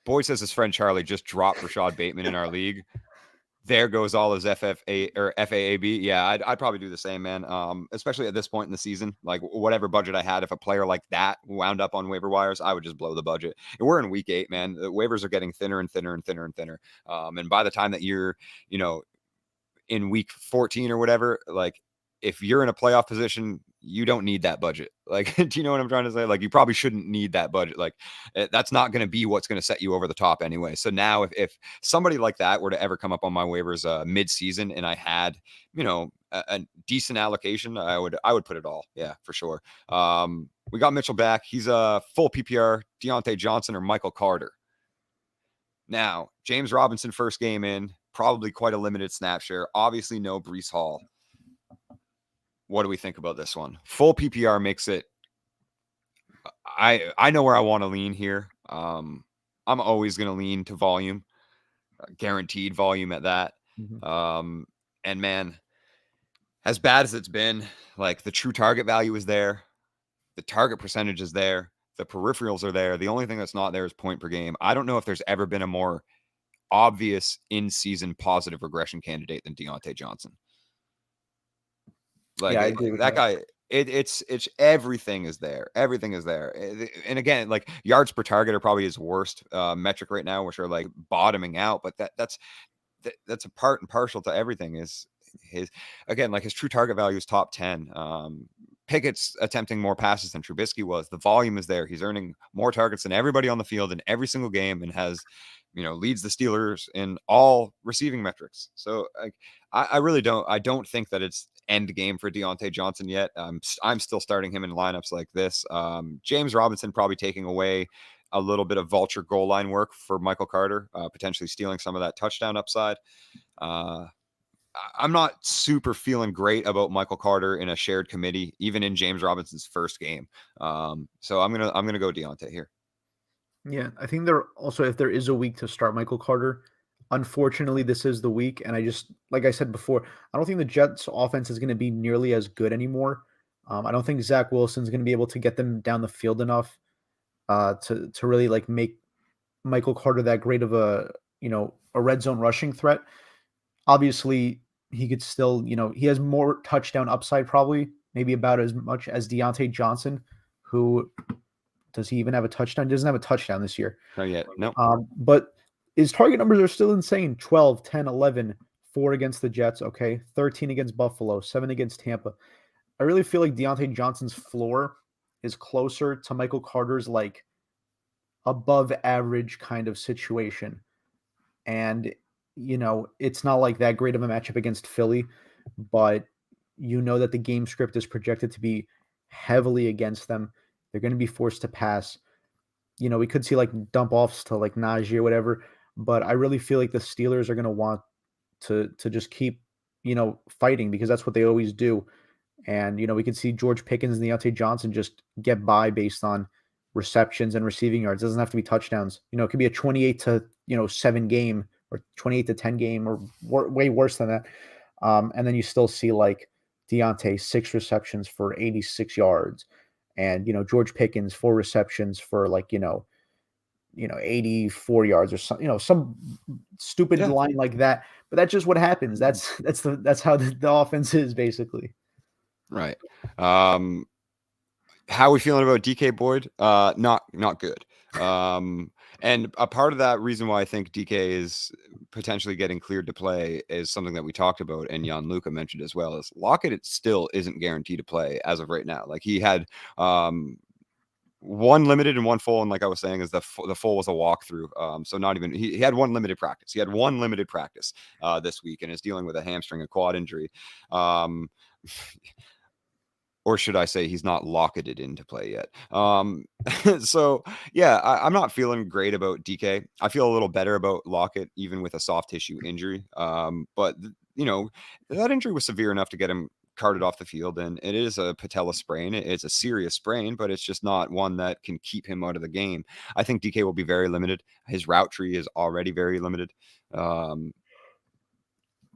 Boy says his friend Charlie just dropped Rashad Bateman in our league. There goes all his FFA or FAAB. Yeah, I'd probably do the same, man. Especially at this point in the season, like whatever budget I had, if a player like that wound up on waiver wires, I would just blow the budget. And we're in week 8, man. The waivers are getting thinner and thinner and thinner and thinner. And by the time that you're, in week 14 or whatever, like if you're in a playoff position, you don't need that budget. Like, do you know what I'm trying to say? Like, you probably shouldn't need that budget. Like, that's not going to be what's going to set you over the top anyway. So now, if somebody like that were to ever come up on my waivers mid-season, and I had, a decent allocation, I would put it all. Yeah, for sure. We got Mitchell back. He's a full PPR. Deontay Johnson or Michael Carter. Now, James Robinson, first game in, probably quite a limited snap share. Obviously, no Brees Hall. What do we think about this one? Full PPR makes it. I know where I want to lean here. I'm always going to lean to volume, guaranteed volume at that. Mhm. And man, as bad as it's been, like the true target value is there, the target percentage is there, the peripherals are there. The only thing that's not there is point per game. I don't know if there's ever been a more obvious in-season positive regression candidate than Deontay Johnson. Like Yeah, I agree with that that. guy, it's everything is there. Everything is there. And again, like yards per target are probably his worst metric right now, which are like bottoming out. But that's a part and partial to everything. Is his again like his true target value is top 10. Pickett's attempting more passes than Trubisky was. The volume is there. He's earning more targets than everybody on the field in every single game, and has, leads the Steelers in all receiving metrics. So I really don't. I don't think that it's end game for Deontay Johnson yet. I'm still starting him in lineups like this. James Robinson probably taking away a little bit of vulture goal line work for Michael Carter, potentially stealing some of that touchdown upside. I'm not super feeling great about Michael Carter in a shared committee, even in James Robinson's first game. So I'm gonna go Deontay here. Yeah, I think there also, if there is a week to start Michael Carter, unfortunately, this is the week. And I just, like I said before, I don't think the Jets' offense is going to be nearly as good anymore. I don't think Zach Wilson's going to be able to get them down the field enough to really like make Michael Carter that great of a red zone rushing threat. Obviously, he could still, he has more touchdown upside, probably maybe about as much as Deontay Johnson, who does he even have a touchdown? He doesn't have a touchdown this year. Not yet. No. But his target numbers are still insane: 12, 10, 11, 4 against the Jets, okay, 13 against Buffalo, 7 against Tampa. I really feel like Deontay Johnson's floor is closer to Michael Carter's like above average kind of situation. And, it's not like that great of a matchup against Philly, but that the game script is projected to be heavily against them. They're going to be forced to pass. We could see like dump offs to like Najee or whatever, but I really feel like the Steelers are going to want to just keep, fighting, because that's what they always do. And, we could see George Pickens and Deontay Johnson just get by based on receptions and receiving yards. It doesn't have to be touchdowns. It could be a 28 to, 7 game, or 28 to 10 game, or way worse than that. And then you still see like Deontay 6 receptions for 86 yards, and, George Pickens 4 receptions for like, 84 yards, or some stupid Yeah. line like that. But that's just what happens. That's how the offense is basically. Right. How are we feeling about DK Boyd? Not good. And a part of that reason why I think DK is potentially getting cleared to play is something that we talked about, and Gianluca mentioned as well, is Lockett. It still isn't guaranteed to play as of right now. Like he had one limited and one full, and like I was saying, is the full was a walkthrough. So not even he had one limited practice. He had one limited practice this week, and is dealing with a hamstring, a quad injury. Or should I say he's not locketed into play yet. So yeah, I'm not feeling great about DK. I feel a little better about Lockett, even with a soft tissue injury. But that injury was severe enough to get him carted off the field, and it is a patella sprain. It's a serious sprain, but it's just not one that can keep him out of the game. I think DK will be very limited. His route tree is already very limited. Yeah,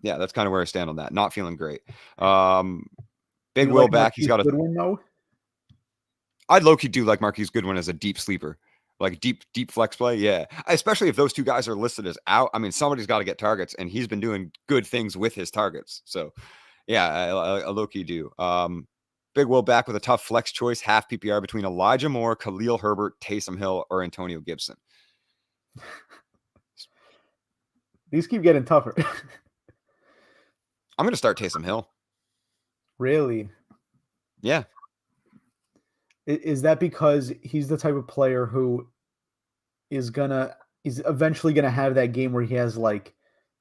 that's kind of where I stand on that. Not feeling great. Do Big you Will like back. He's Marquise got a. Goodwin though? I'd low key do like Marquise Goodwin as a deep sleeper, like deep flex play. Yeah, especially if those two guys are listed as out. I mean, somebody's got to get targets, and he's been doing good things with his targets. So yeah, I low key do. Big Will back with a tough flex choice, half PPR between Elijah Moore, Khalil Herbert, Taysom Hill, or Antonio Gibson. These keep getting tougher. I'm gonna start Taysom Hill. Really? Yeah. Is that because he's the type of player who is eventually gonna have that game where he has like,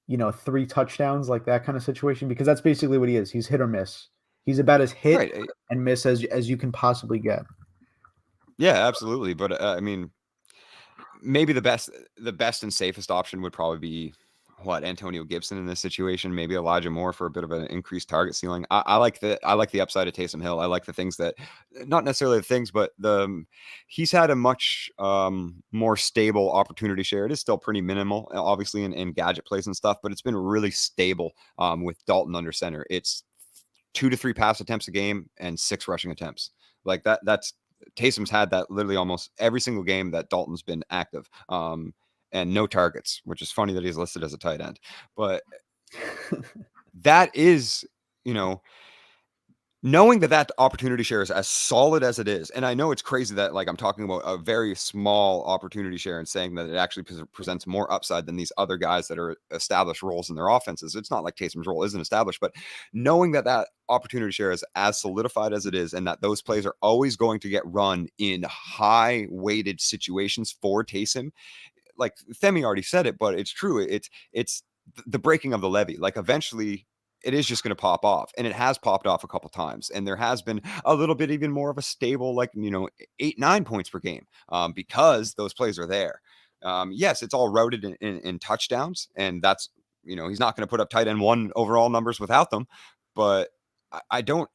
3 touchdowns, like that kind of situation? Because that's basically what he is. He's hit or miss. He's about as hit Right. and miss as you can possibly get. Yeah, absolutely. But I mean, maybe the best and safest option would probably be Antonio Gibson in this situation, maybe Elijah Moore for a bit of an increased target ceiling. I like the upside of Taysom Hill. I like the things that, not necessarily the things, but he's had a much more stable opportunity share. It is still pretty minimal, obviously, in gadget plays and stuff, but it's been really stable with Dalton under center. It's 2 to 3 pass attempts a game and 6 rushing attempts. Like that's Taysom's had that literally almost every single game that Dalton's been active. And no targets, which is funny that he's listed as a tight end. But that is, you know, knowing that opportunity share is as solid as it is, and I know it's crazy that like I'm talking about a very small opportunity share and saying that it actually presents more upside than these other guys that are established roles in their offenses. It's not like Taysom's role isn't established, but knowing that opportunity share is as solidified as it is, and that those plays are always going to get run in high weighted situations for Taysom, like Themi already said it, but it's true. It's the breaking of the levee. Like eventually it is just going to pop off, and it has popped off a couple times, and there has been a little bit even more of a stable, like 8-9 points per game, because those plays are there. Yes, it's all routed in touchdowns, and that's he's not going to put up tight end one overall numbers without them, but I don't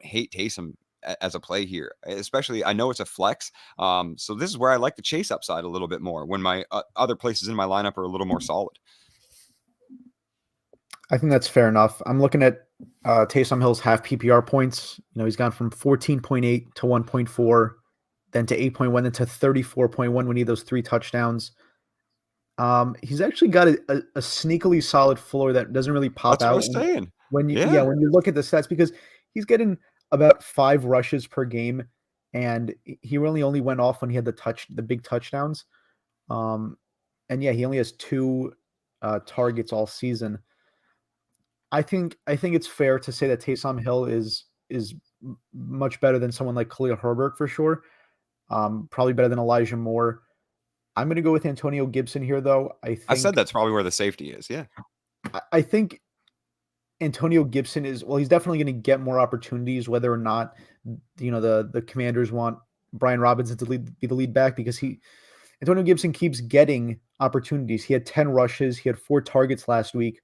hate Taysom as a play here, especially I know it's a flex. So this is where I like the chase upside a little bit more when my other places in my lineup are a little more solid. I think that's fair enough. I'm looking at Taysom Hill's half PPR points. He's gone from 14.8 to 1.4, then to 8.1, then to 34.1 when he had those 3 touchdowns. He's actually got a sneakily solid floor that doesn't really pop That's what I out was saying. when Yeah. you look at the stats, because he's getting about 5 rushes per game, and he really only went off when he had the big touchdowns. And yeah, he only has 2 targets all season. I think it's fair to say that Taysom Hill is much better than someone like Khalil Herbert for sure. Probably better than Elijah Moore. I'm going to go with Antonio Gibson here, though. I said that's probably where the safety is. Yeah. I think Antonio Gibson is, well, he's definitely going to get more opportunities, whether or not the Commanders want Brian Robinson to be the lead back, because Antonio Gibson keeps getting opportunities. He had 10 rushes, he had 4 targets last week,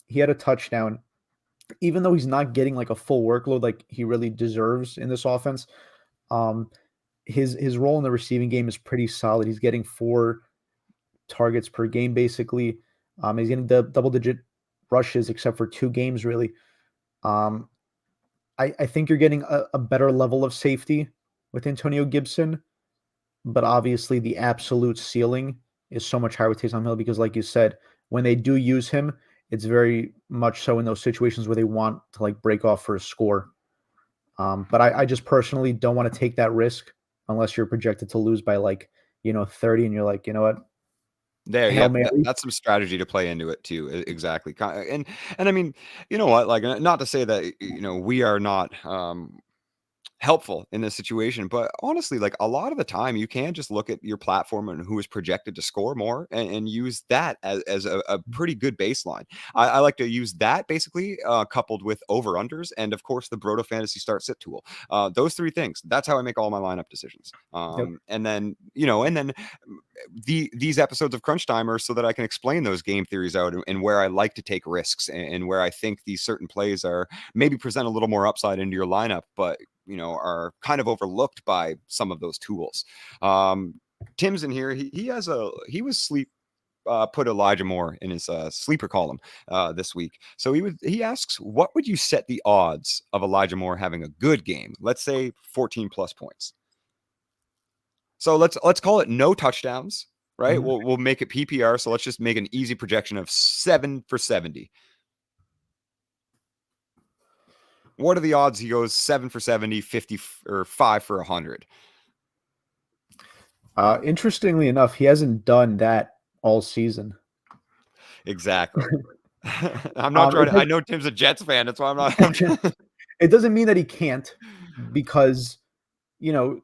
he had a touchdown. Even though he's not getting like a full workload like he really deserves in this offense, um, his role in the receiving game is pretty solid. He's getting 4 targets per game basically. He's getting the double-digit rushes except for 2 games really. Um, I think you're getting a better level of safety with Antonio Gibson, but obviously the absolute ceiling is so much higher with Taysom Hill because, like you said, when they do use him, it's very much so in those situations where they want to like break off for a score. But I just personally don't want to take that risk unless you're projected to lose by 30, and you're like, you know what, There, Hail yep, Mary. that's some strategy to play into it too. Exactly, and I mean, you know what? Like, not to say that we are not helpful in this situation. But honestly, like a lot of the time, you can just look at your platform and who is projected to score more and use that as a pretty good baseline. I like to use that basically coupled with over unders and of course the Broto Fantasy Start Sit tool. Those 3 things. That's how I make all my lineup decisions. Yep. And then these episodes of Crunch Time are so that I can explain those game theories out and where I like to take risks and where I think these certain plays are maybe present a little more upside into your lineup, but are kind of overlooked by some of those tools. Tim's in here. He was sleep put Elijah Moore in his sleeper column this week. So he asks, what would you set the odds of Elijah Moore having a good game? Let's say 14 plus points. So let's call it no touchdowns, right? Mhm. We'll make it PPR. So let's just make an easy projection of 7 for 70. What are the odds he goes 7 for 70, 50 or 5 for 100? Interestingly enough, he hasn't done that all season. Exactly. I'm not trying It to, I does, know Tim's a Jets fan. That's why I'm trying. it doesn't mean that he can't, because you know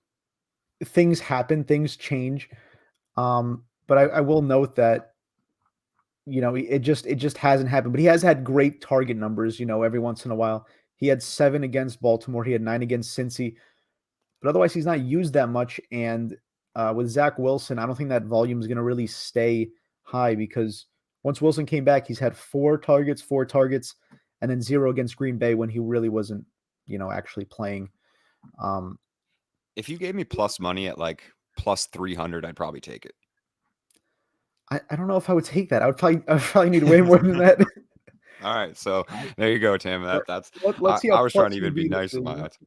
things happen, things change. But I will note that it just hasn't happened. But he has had great target numbers. Every once in a while, he had 7 against Baltimore. He had 9 against Cincy. But otherwise, he's not used that much. And with Zach Wilson, I don't think that volume is going to really stay high because once Wilson came back, he's had four targets, and then zero against Green Bay when he really wasn't, actually playing. Um, If you gave me plus money at like plus 300, I'd probably take it. I don't know if I would take that. I would probably need way more than that. All right, so there you go, Tim. But That's let's see how I was trying plus to even be EV nice this with my is. odds.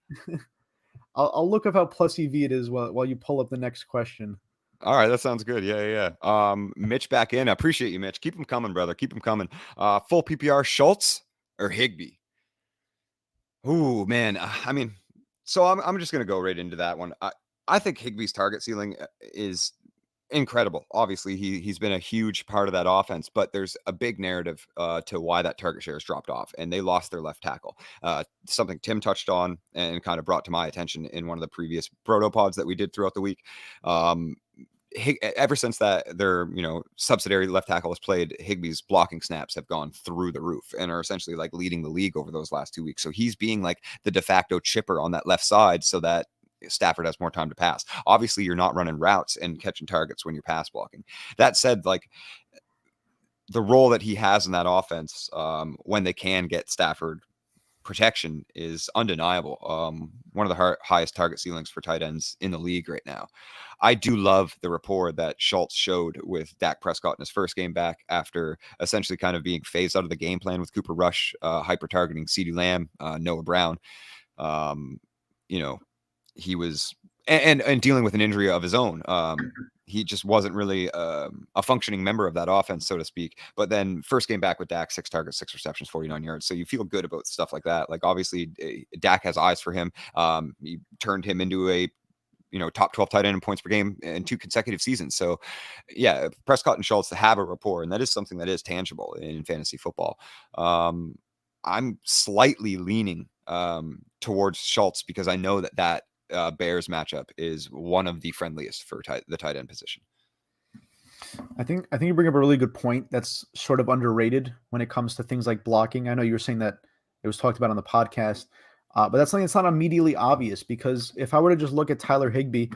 I'll look up how plus EV it is while you pull up the next question. All right, that sounds good. Yeah, yeah, yeah. Mitch back in. I appreciate you, Mitch. Keep them coming, brother. Keep them coming. Full PPR, Schultz or Higby? Ooh, man. I mean, so I'm just gonna go right into that one. I think Higby's target ceiling is incredible. Obviously, he's been a huge part of that offense, but there's a big narrative to why that target share has dropped off, and they lost their left tackle. Something Tim touched on and kind of brought to my attention in one of the previous protopods that we did throughout the week. Ever since that their subsidiary left tackle has played, Higby's blocking snaps have gone through the roof and are essentially like leading the league over those last 2 weeks. So he's being like the de facto chipper on that left side, so that Stafford has more time to pass. Obviously, you're not running routes and catching targets when you're pass blocking. That said, like the role that he has in that offense, when they can get Stafford protection, is undeniable. One of the highest target ceilings for tight ends in the league right now. I do love the rapport that Schultz showed with Dak Prescott in his first game back after essentially kind of being phased out of the game plan with Cooper Rush, hyper targeting CeeDee Lamb, Noah Brown. Um, you know, he was and dealing with an injury of his own. He just wasn't really a functioning member of that offense, so to speak. But then first game back with Dak, 6 targets, 6 receptions, 49 yards. So you feel good about stuff like that. Like obviously Dak has eyes for him. He turned him into a top 12 tight end in points per game in 2 consecutive seasons. So yeah, Prescott and Schultz have a rapport, and that is something that is tangible in fantasy football. I'm slightly leaning towards Schultz because I know that Bears matchup is one of the friendliest for the tight end position. I think you bring up a really good point that's sort of underrated when it comes to things like blocking. I know you were saying that it was talked about on the podcast, but that's something that's not immediately obvious because if I were to just look at Tyler Higbee,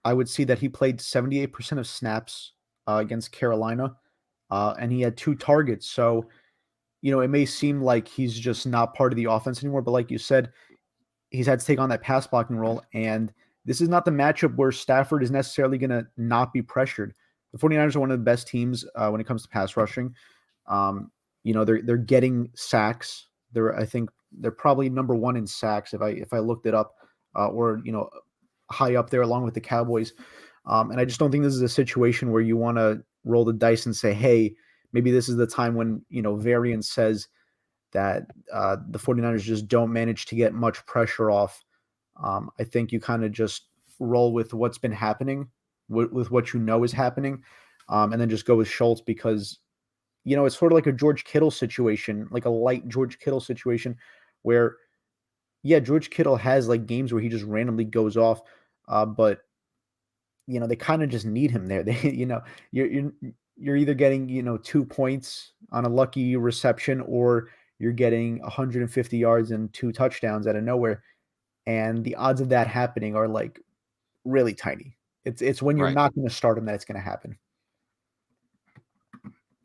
I would see that he played 78% of snaps against Carolina, and he had 2 targets. So, it may seem like he's just not part of the offense anymore, but like you said, he's had to take on that pass blocking role. And this is not the matchup where Stafford is necessarily going to not be pressured. The 49ers are one of the best teams when it comes to pass rushing. They're getting sacks. I think they're probably number one in sacks if I looked it up, or high up there along with the Cowboys. And I just don't think this is a situation where you want to roll the dice and say, hey, maybe this is the time when variance says that the 49ers just don't manage to get much pressure off. I think you kind of just roll with what's been happening, with what is happening, and then just go with Schultz because, it's sort of like a George Kittle situation, like a light George Kittle situation where, yeah, George Kittle has like games where he just randomly goes off, but they kind of just need him there. They, you're either getting 2 points on a lucky reception, or you're getting 150 yards and 2 touchdowns out of nowhere, and the odds of that happening are like really tiny. It's when you're Right. not going to start him that it's going to happen.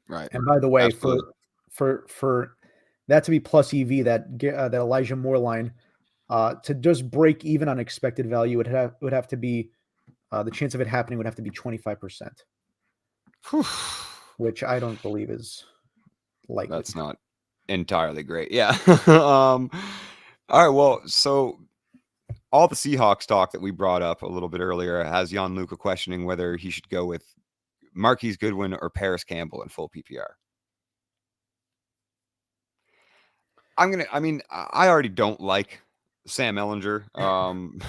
Right. And by the way, Absolutely. for that to be plus EV, that Elijah Moore line, to just break even on expected value, would have to be the chance of it happening would have to be 25%, Whew. which I don't believe is likely. That's not entirely great. Yeah. All right. Well, so all the Seahawks talk that we brought up a little bit earlier has Jan Luca questioning whether he should go with Marquise Goodwin or Paris Campbell in full PPR. I mean, I already don't like Sam Ellinger. I'm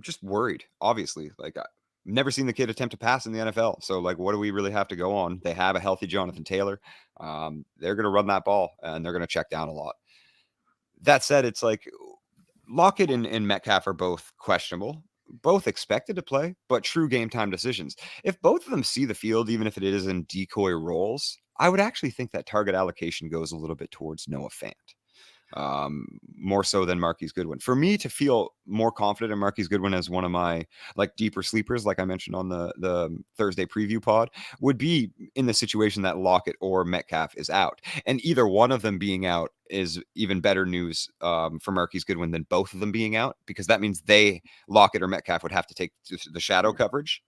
just worried, obviously. Like, I've never seen the kid attempt to pass in the NFL. So, like, what do we really have to go on? They have a healthy Jonathan Taylor. They're going to run that ball and they're going to check down a lot. That said, it's like Lockett and Metcalf are both questionable, both expected to play, but true game time decisions. If both of them see the field, even if it is in decoy roles, I would actually think that target allocation goes a little bit towards Noah Fant. more so than Marquise Goodwin. For me to feel more confident in Marquise Goodwin as one of my like deeper sleepers, like I mentioned on the Thursday preview pod, would be in the situation that Lockett or Metcalf is out, and either one of them being out is even better news for Marquise Goodwin than both of them being out, because that means Lockett or Metcalf would have to take the shadow coverage,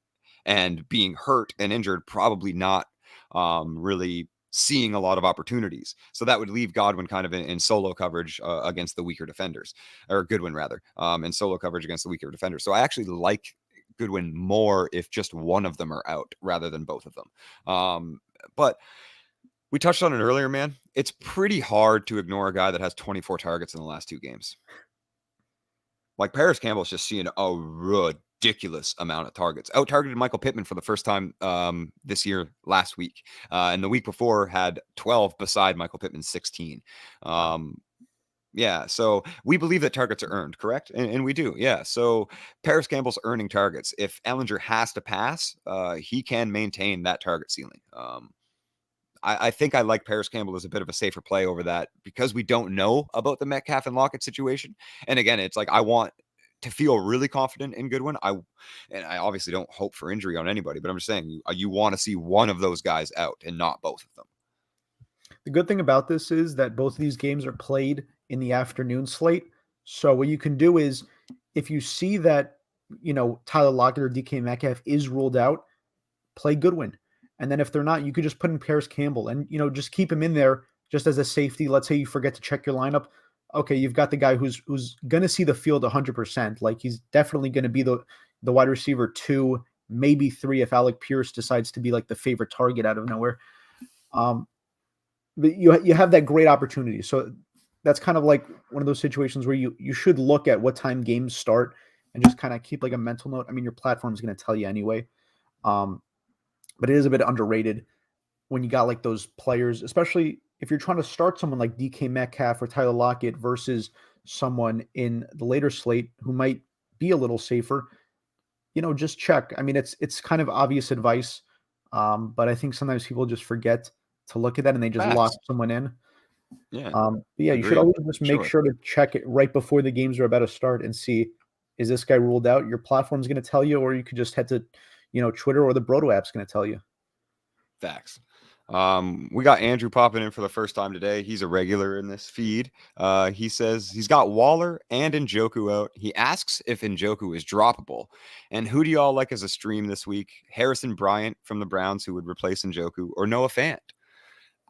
and being hurt and injured, probably not really seeing a lot of opportunities. So that would leave Godwin kind of in solo coverage against the weaker defenders, or Goodwin rather, in solo coverage against the weaker defenders. So I actually like Goodwin more if just one of them are out rather than both of them. But we touched on it earlier, man. It's pretty hard to ignore a guy that has 24 targets in the last 2 games. Like Paris Campbell's just seeing a ridiculous amount of targets. Out targeted Michael Pittman for the first time this year last week, and the week before had 12 beside Michael Pittman's 16. Wow. Yeah, so we believe that targets are earned, correct? And we do, yeah. So Paris Campbell's earning targets. If Ellinger has to pass, he can maintain that target ceiling. I think I like Paris Campbell as a bit of a safer play over that, because we don't know about the Metcalf and Lockett situation. And again, it's like I want to feel really confident in Goodwin. And I obviously don't hope for injury on anybody, but I'm just saying you want to see one of those guys out and not both of them. The good thing about this is that both of these games are played in the afternoon slate. So what you can do is, if you see that, Tyler Lockett or DK Metcalf is ruled out, play Goodwin. And then if they're not, you could just put in Paris Campbell and, just keep him in there just as a safety. Let's say you forget to check your lineup. Okay, you've got the guy who's going to see the field 100%. Like, he's definitely going to be the wide receiver 2, maybe 3 if Alec Pierce decides to be like the favorite target out of nowhere. But you have that great opportunity. So that's kind of like one of those situations where you should look at what time games start and just kind of keep like a mental note. I mean, your platform is going to tell you anyway. But it is a bit underrated when you got like those players, especially if you're trying to start someone like DK Metcalf or Tyler Lockett versus someone in the later slate who might be a little safer. Just check. I mean, it's kind of obvious advice, but I think sometimes people just forget to look at that and they just lock Facts. someone in. Yeah. But yeah, you should Agreed. always just make Sure. sure to check it right before the games are about to start and see, is this guy ruled out? Your platform's going to tell you, or you could just head to, Twitter, or the Broto app's going to tell you. Facts. We got Andrew popping in for the first time today. He's a regular in this feed. He says he's got Waller and Njoku out. He asks if Njoku is droppable. And who do y'all like as a stream this week? Harrison Bryant from the Browns, who would replace Njoku, or Noah Fant?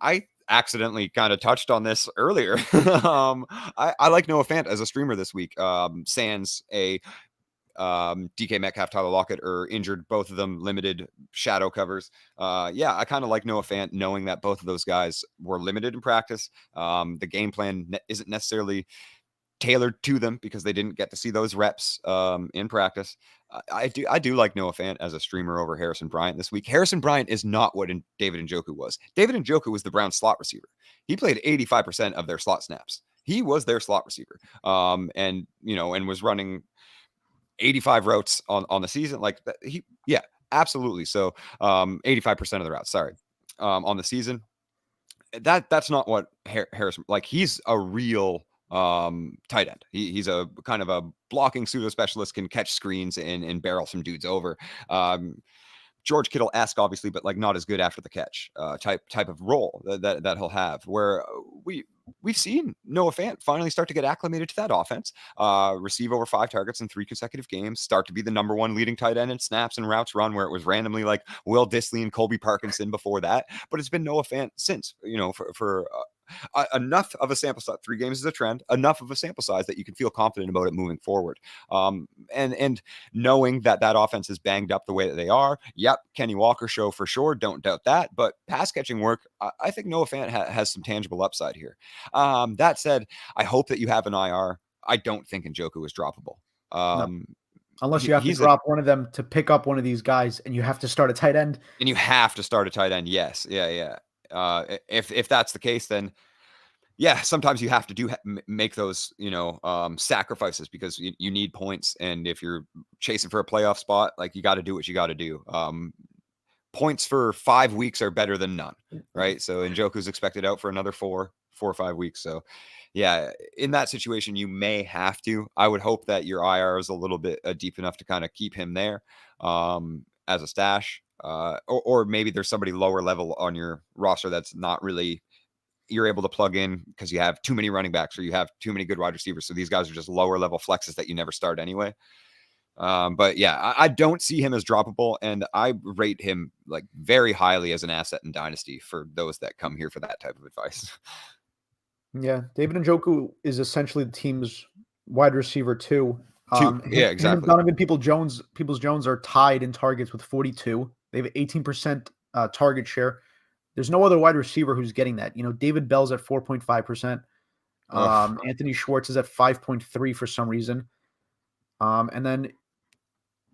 I accidentally kind of touched on this earlier. I like Noah Fant as a streamer this week. Sans a DK Metcalf, Tyler Lockett are injured, both of them limited shadow covers. Yeah, I kind of like Noah Fant, knowing that both of those guys were limited in practice. The game plan isn't necessarily tailored to them because they didn't get to see those reps in practice. I do like Noah Fant as a streamer over Harrison Bryant this week. Harrison Bryant is not what David Njoku was. David Njoku was the Browns slot receiver. He played 85% of their slot snaps. He was their slot receiver, and was running 85 routes on the season. Like that, yeah, absolutely. So 85% of the routes, sorry, on the season. That's not what Harrison, like, he's a real tight end. He's a kind of a blocking pseudo specialist, can catch screens and barrel some dudes over. George Kittle-esque, obviously, but like not as good after the catch type of role that he'll have. Where we've seen Noah Fant finally start to get acclimated to that offense, receive over 5 targets in 3 consecutive games, start to be the number 1 leading tight end in snaps and routes run, where it was randomly like Will Dissly and Colby Parkinson before that. But it's been Noah Fant since, for enough of a sample size. 3 games is a trend, enough of a sample size that you can feel confident about it moving forward. And knowing that offense is banged up the way that they are. Yep, Kenny Walker show for sure. Don't doubt that. But pass catching work, I think Noah Fant has some tangible upside here. That said, I hope that you have an IR. I don't think Njoku is droppable. No. Unless you have to He's drop one of them to pick up one of these guys, and you have to start a tight end. And you have to start a tight end. Yes. Yeah. If that's the case, then yeah, sometimes you have to make those, sacrifices, because you need points. And if you're chasing for a playoff spot, like, you got to do what you got to do. Points for 5 weeks are better than none, right? So Njoku's expected out for another 4 or 5 weeks. So yeah, in that situation, you may have to. I would hope that your IR is a little bit deep enough to kind of keep him there as a stash. Or maybe there's somebody lower level on your roster that's not really you're able to plug in because you have too many running backs or you have too many good wide receivers. So these guys are just lower level flexes that you never start anyway. But yeah, I don't see him as droppable, and I rate him like very highly as an asset in Dynasty for those that come here for that type of advice. Yeah, David Njoku is essentially the team's wide receiver too. Two, Him, yeah, him and exactly. Donovan Peoples Jones are tied in targets with 42. They have 18% target share. There's no other wide receiver who's getting that. David Bell's at 4.5%. Ugh. Anthony Schwartz is at 5.3 for some reason. And then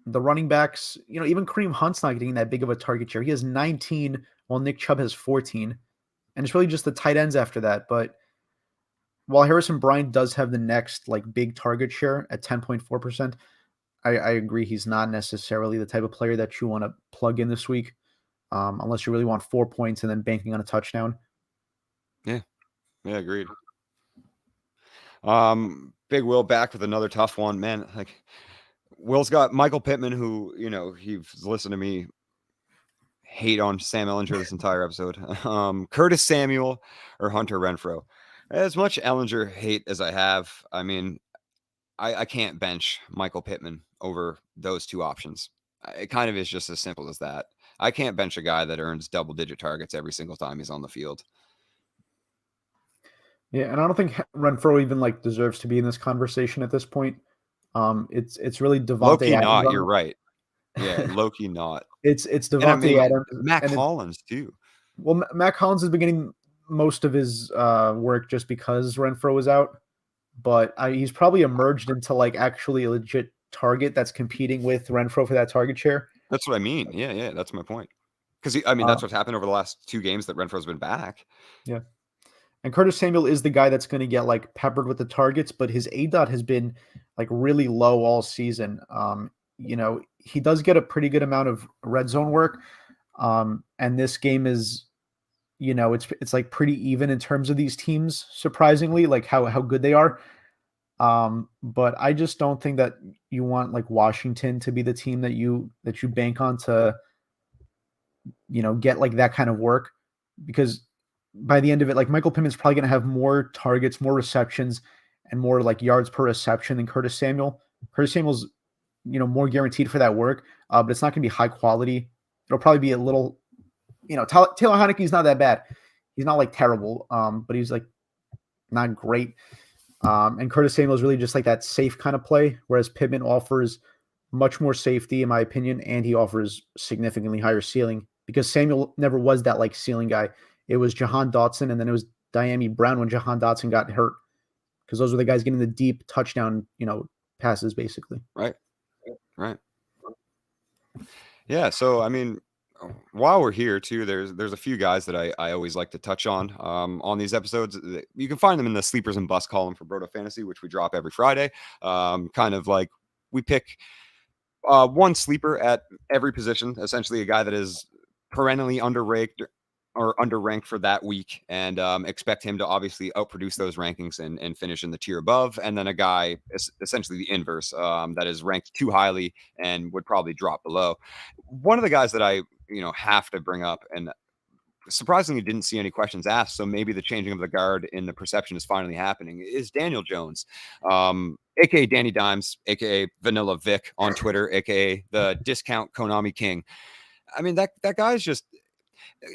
the running backs, even Kareem Hunt's not getting that big of a target share. He has 19, while Nick Chubb has 14. And it's really just the tight ends after that. But while Harrison Bryant does have the next like big target share at 10.4%, I agree he's not necessarily the type of player that you want to plug in this week, unless you really want 4 points and then banking on a touchdown. Yeah, yeah, agreed. Big Will back with another tough one, man. Like Will's got Michael Pittman, who he's listened to me hate on Sam Ellinger this entire episode. Curtis Samuel or Hunter Renfro. As much Ellinger hate as I have, I mean, I can't bench Michael Pittman over those two options. It kind of is just as simple as that. I can't bench a guy that earns double-digit targets every single time he's on the field. Yeah, and I don't think Renfro even like deserves to be in this conversation at this point. It's really Low Devontae key Adams. not. You're right. Yeah, low key not. It's And I Devontae mean, Adams, Mac and Hollins too. well, Mac Hollins is beginning most of his work just because Renfro is out, but he's probably emerged into like actually a legit target that's competing with Renfro for that target share. That's what I mean. Yeah, yeah, that's my point. Because I mean, Uh, that's what's happened over the last 2 games that Renfro's been back. yeah. And Curtis Samuel is the guy that's going to get like peppered with the targets, but his A dot has been like really low all season. He does get a pretty good amount of red zone work. And this game is, it's like pretty even in terms of these teams, surprisingly, like how good they are. But I just don't think that you want like Washington to be the team that you bank on to, get like that kind of work, because by the end of it, like Michael Pittman's probably going to have more targets, more receptions, and more like yards per reception than Curtis Samuel. Curtis Samuel's, more guaranteed for that work, but it's not going to be high quality. It'll probably be a little, Taylor Heineke's not that bad. He's not like terrible, but he's like not great. And Curtis Samuel is really just like that safe kind of play, whereas Pittman offers much more safety, in my opinion, and he offers significantly higher ceiling because Samuel never was that like ceiling guy. It was Jahan Dotson, and then it was Diami Brown when Jahan Dotson got hurt, because those were the guys getting the deep touchdown, passes basically. Right. Right. Yeah. So I mean, while we're here too, there's a few guys that I always like to touch on these episodes. You can find them in the sleepers and bust column for Broto Fantasy, which we drop every Friday. Kind of like we pick one sleeper at every position, essentially a guy that is perennially underranked or underranked for that week, and expect him to obviously outproduce those rankings and finish in the tier above. And then a guy, essentially the inverse, that is ranked too highly and would probably drop below. One of the guys that I have to bring up, and surprisingly didn't see any questions asked, so maybe the changing of the guard in the perception is finally happening, is Daniel Jones, aka Danny Dimes, aka Vanilla Vic on Twitter, aka the discount Konami King. I mean, that guy's just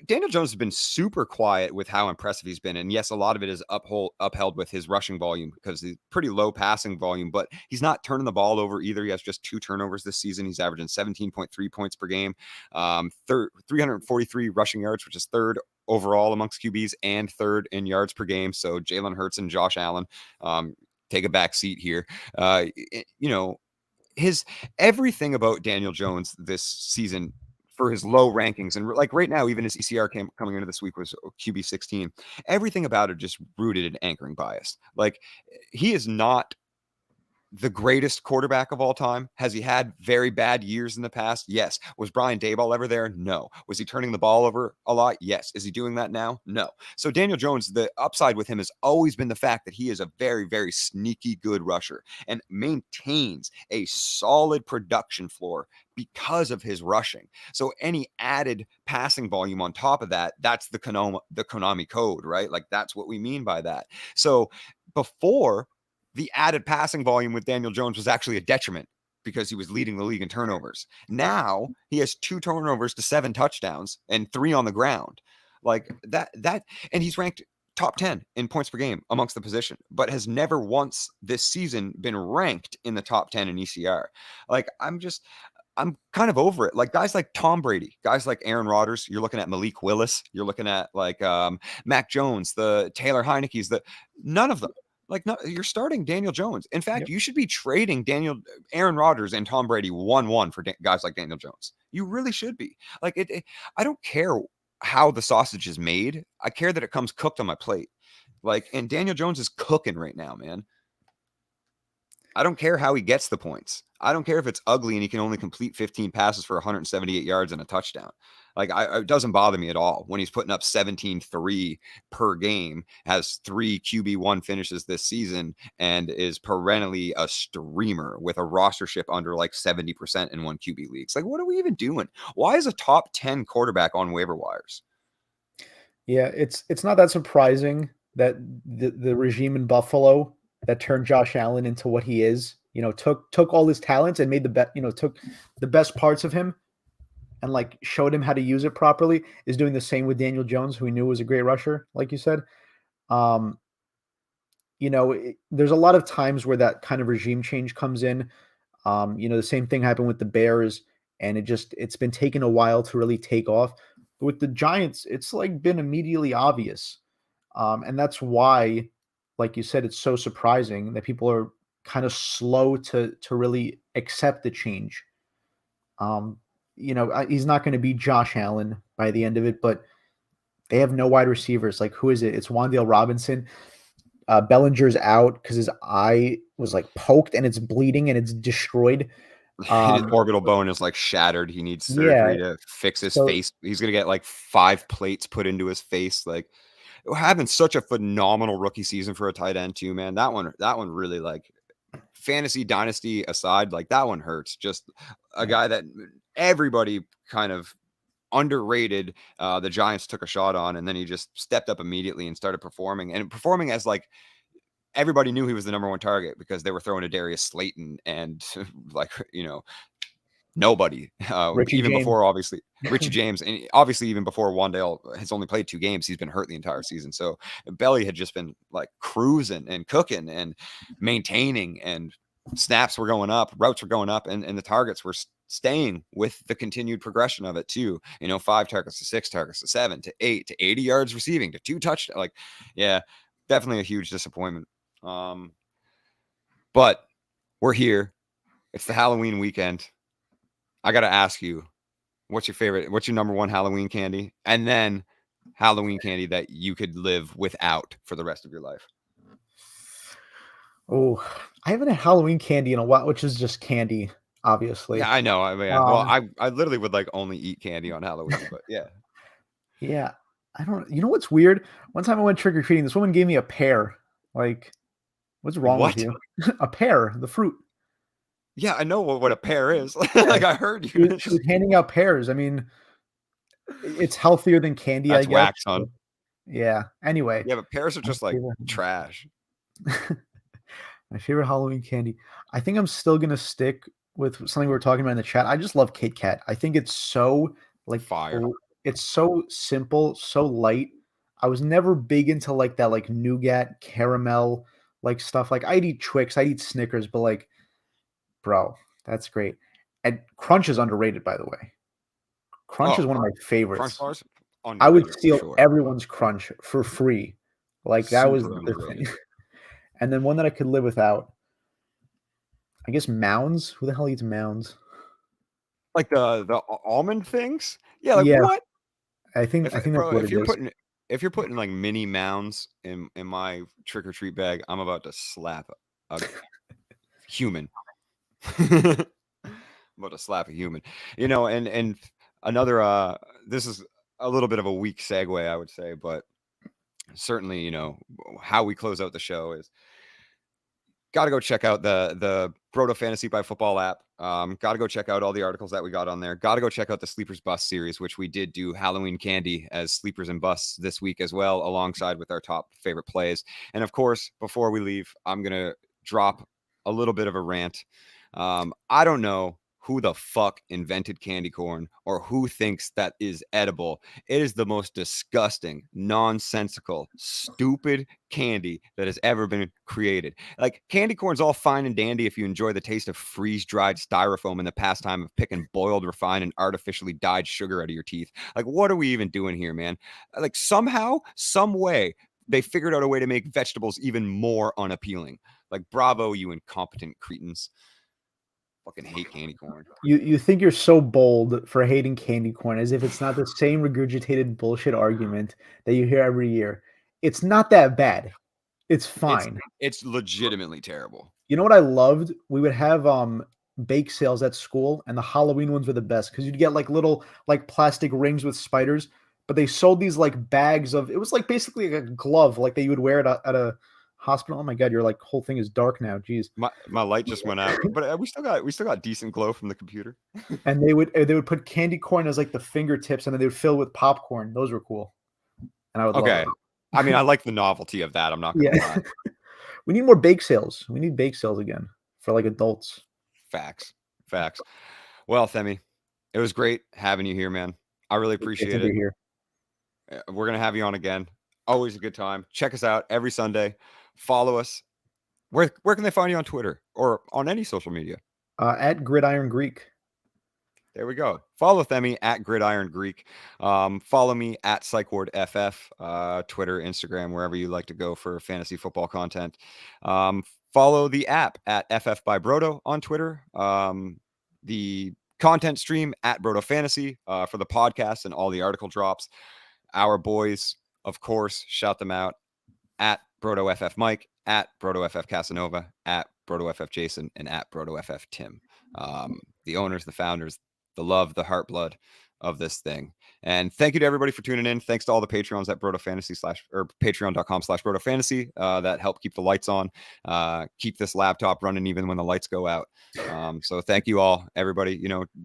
Daniel Jones has been super quiet with how impressive he's been. And yes, a lot of it is upheld with his rushing volume because he's pretty low passing volume, but he's not turning the ball over either. He has just 2 turnovers this season. He's averaging 17.3 points per game, 343 rushing yards, which is third overall amongst QBs and third in yards per game. So Jalen Hurts and Josh Allen take a back seat here. His everything about Daniel Jones this season for his low rankings, and like right now, even his ECR coming into this week was QB 16. Everything about it just rooted in anchoring bias. Like he is not the greatest quarterback of all time? Has he had very bad years in the past? Yes. Was Brian Daboll ever there? No. Was he turning the ball over a lot? Yes. Is he doing that now? No. So Daniel Jones, the upside with him has always been the fact that he is a very, very sneaky good rusher and maintains a solid production floor because of his rushing. So any added passing volume on top of that, that's the Konami code, right? Like that's what we mean by that. So before, the added passing volume with Daniel Jones was actually a detriment because he was leading the league in turnovers. Now he has 2 turnovers to 7 touchdowns and 3 on the ground. Like that, and he's ranked top 10 in points per game amongst the position, but has never once this season been ranked in the top 10 in ECR. Like I'm kind of over it. Like guys like Tom Brady, guys like Aaron Rodgers, you're looking at Malik Willis, you're looking at like Mac Jones, the Taylor Heineke's, the none of them. Like no, you're starting Daniel Jones. In fact, Yep. you should be trading Aaron Rodgers and Tom Brady 1-1 for guys like Daniel Jones. You really should be. Like I don't care how the sausage is made. I care that it comes cooked on my plate. Like, and Daniel Jones is cooking right now, man. I don't care how he gets the points. I don't care if it's ugly and he can only complete 15 passes for 178 yards and a touchdown. Like, it doesn't bother me at all when he's putting up 17-3 per game, has 3 QB1 finishes this season, and is perennially a streamer with a rostership under like 70% in 1 QB leagues. Like, what are we even doing? Why is a top 10 quarterback on waiver wires? Yeah, it's not that surprising that the regime in Buffalo that turned Josh Allen into what he is, took all his talents and made took the best parts of him and like showed him how to use it properly, is doing the same with Daniel Jones, who we knew was a great rusher, like you said. Um, there's a lot of times where that kind of regime change comes in. The same thing happened with the Bears, and it's been taking a while to really take off. But with the Giants, it's like been immediately obvious. And that's why, like you said, it's so surprising that people are kind of slow to really accept the change. He's not going to be Josh Allen by the end of it, but they have no wide receivers. Like, who is it? It's Wan'Dale Robinson. Bellinger's out because his eye was like poked and it's bleeding and it's destroyed. His Um, orbital bone is like shattered. He needs yeah. surgery to fix his So face. He's gonna get like 5 plates put into his face. Like having such a phenomenal rookie season for a tight end too, man. That one really, like, fantasy dynasty aside, like that one hurts. Just a guy that everybody kind of underrated. The Giants took a shot on, and then he just stepped up immediately and started performing as like everybody knew he was the number one target because they were throwing to Darius Slayton and like nobody. Richie Even James. before, obviously, Richie James, and obviously even before Wandale has only played 2 games, he's been hurt the entire season. So Belly had just been like cruising and cooking and maintaining, and snaps were going up, routes were going up, and the targets were staying with the continued progression of it too. 5 targets to 6 targets to 7 to 8 to 80 yards receiving to 2 touchdowns. Like, yeah, definitely a huge disappointment. But we're here. It's the Halloween weekend. I got to ask you, what's your number one Halloween candy? And then Halloween candy that you could live without for the rest of your life. Oh, I haven't had Halloween candy in a while, which is just candy, Yeah, obviously. I know. Yeah. Well, Um, I literally would like only eat candy on Halloween, but yeah. yeah, I don't. You know what's weird? One time I went trick or treating. This woman gave me a pear. Like, what's wrong with What? you? A pear, the fruit. Yeah, I know what a pear is. Yeah, Like I heard she you. was, she was handing out pears. I mean, it's healthier than candy, I That's guess. wax, But son. yeah. Anyway, Yeah, but pears are my just like favorite, trash. my favorite Halloween candy. I think I'm still gonna stick with something we were talking about in the chat. I just love Kit Kat. I think it's so like Fire. it's so simple, so light. I was never big into like that like nougat caramel like stuff. Like I'd eat Twix, I'd eat Snickers, but like, bro, that's great. And Crunch is underrated, by the way. Crunch is Oh, one of my Crunch favorites. bars, I would underrated for steal sure. everyone's Crunch for free. Like that was Super the thing. underrated. And then one that I could live without, I guess Mounds. Who the hell eats Mounds? Like the almond things? Yeah, like Yeah, what? I think that's Bro, what it is. if you're putting like mini mounds in my trick or treat bag, I'm about to slap a human. About to slap a human, and another this is a little bit of a weak segue, I would say, but certainly, how we close out the show is got to go check out the Broto Fantasy by Football app. Got to go check out all the articles that we got on there. Got to go check out the Sleepers Bust series, which we did do Halloween candy as Sleepers and Busts this week as well, alongside with our top favorite plays. And of course, before we leave, I'm gonna drop a little bit of a rant. I don't know who the fuck invented candy corn or who thinks that is edible. It is the most disgusting, nonsensical, stupid candy that has ever been created. Like, candy corn's all fine and dandy if you enjoy the taste of freeze-dried styrofoam and the pastime of picking boiled, refined, and artificially dyed sugar out of your teeth. Like, what are we even doing here, man? Like, somehow, some way, they figured out a way to make vegetables even more unappealing. Like, bravo, you incompetent cretins. Fucking hate candy corn. You think you're so bold for hating candy corn, as if it's not the same regurgitated bullshit argument that you hear every year. It's not that bad. It's fine. It's legitimately terrible. You know what I loved? We would have bake sales at school, and the Halloween ones were the best because you'd get like little like plastic rings with spiders, but they sold these like bags of, it was like basically like a glove like that you would wear at a hospital. Oh my god, your like whole thing is dark now. Jeez. My light just went out, but we still got decent glow from the computer. And they would put candy corn as like the fingertips, and then they would fill with popcorn. Those were cool, and I would love Okay. it. I mean, I like the novelty of that. I'm not gonna lie. We need more bake sales. We need bake sales again for like adults. Facts. Well, Themi, it was great having you here, man. I really appreciate Be it. here. We're gonna have you on again. Always a good time. Check us out every Sunday. Follow us. Where can they find you on Twitter or on any social media? At Gridiron Greek. There we go. Follow Themi at Gridiron Greek. Follow me at PsychWardFF, Twitter, Instagram, wherever you like to go for fantasy football content. Follow the app at FF by Brodo on Twitter. The content stream at Brodo Fantasy for the podcast and all the article drops. Our boys, of course, shout them out at Brodo FF Mike, at Brodo FF Casanova, at Brodo FF Jason, and at Brodo FF Tim. The owners, the founders, the love, the heart blood of this thing. And thank you to everybody for tuning in. Thanks to all the Patreons at Brodo Fantasy or patreon.com/Brodo Fantasy that help keep the lights on, keep this laptop running even when the lights go out. So thank you all, everybody.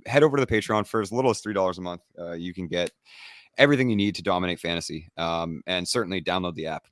Head over to the Patreon for as little as $3 a month. You can get everything you need to dominate fantasy, and certainly download the app.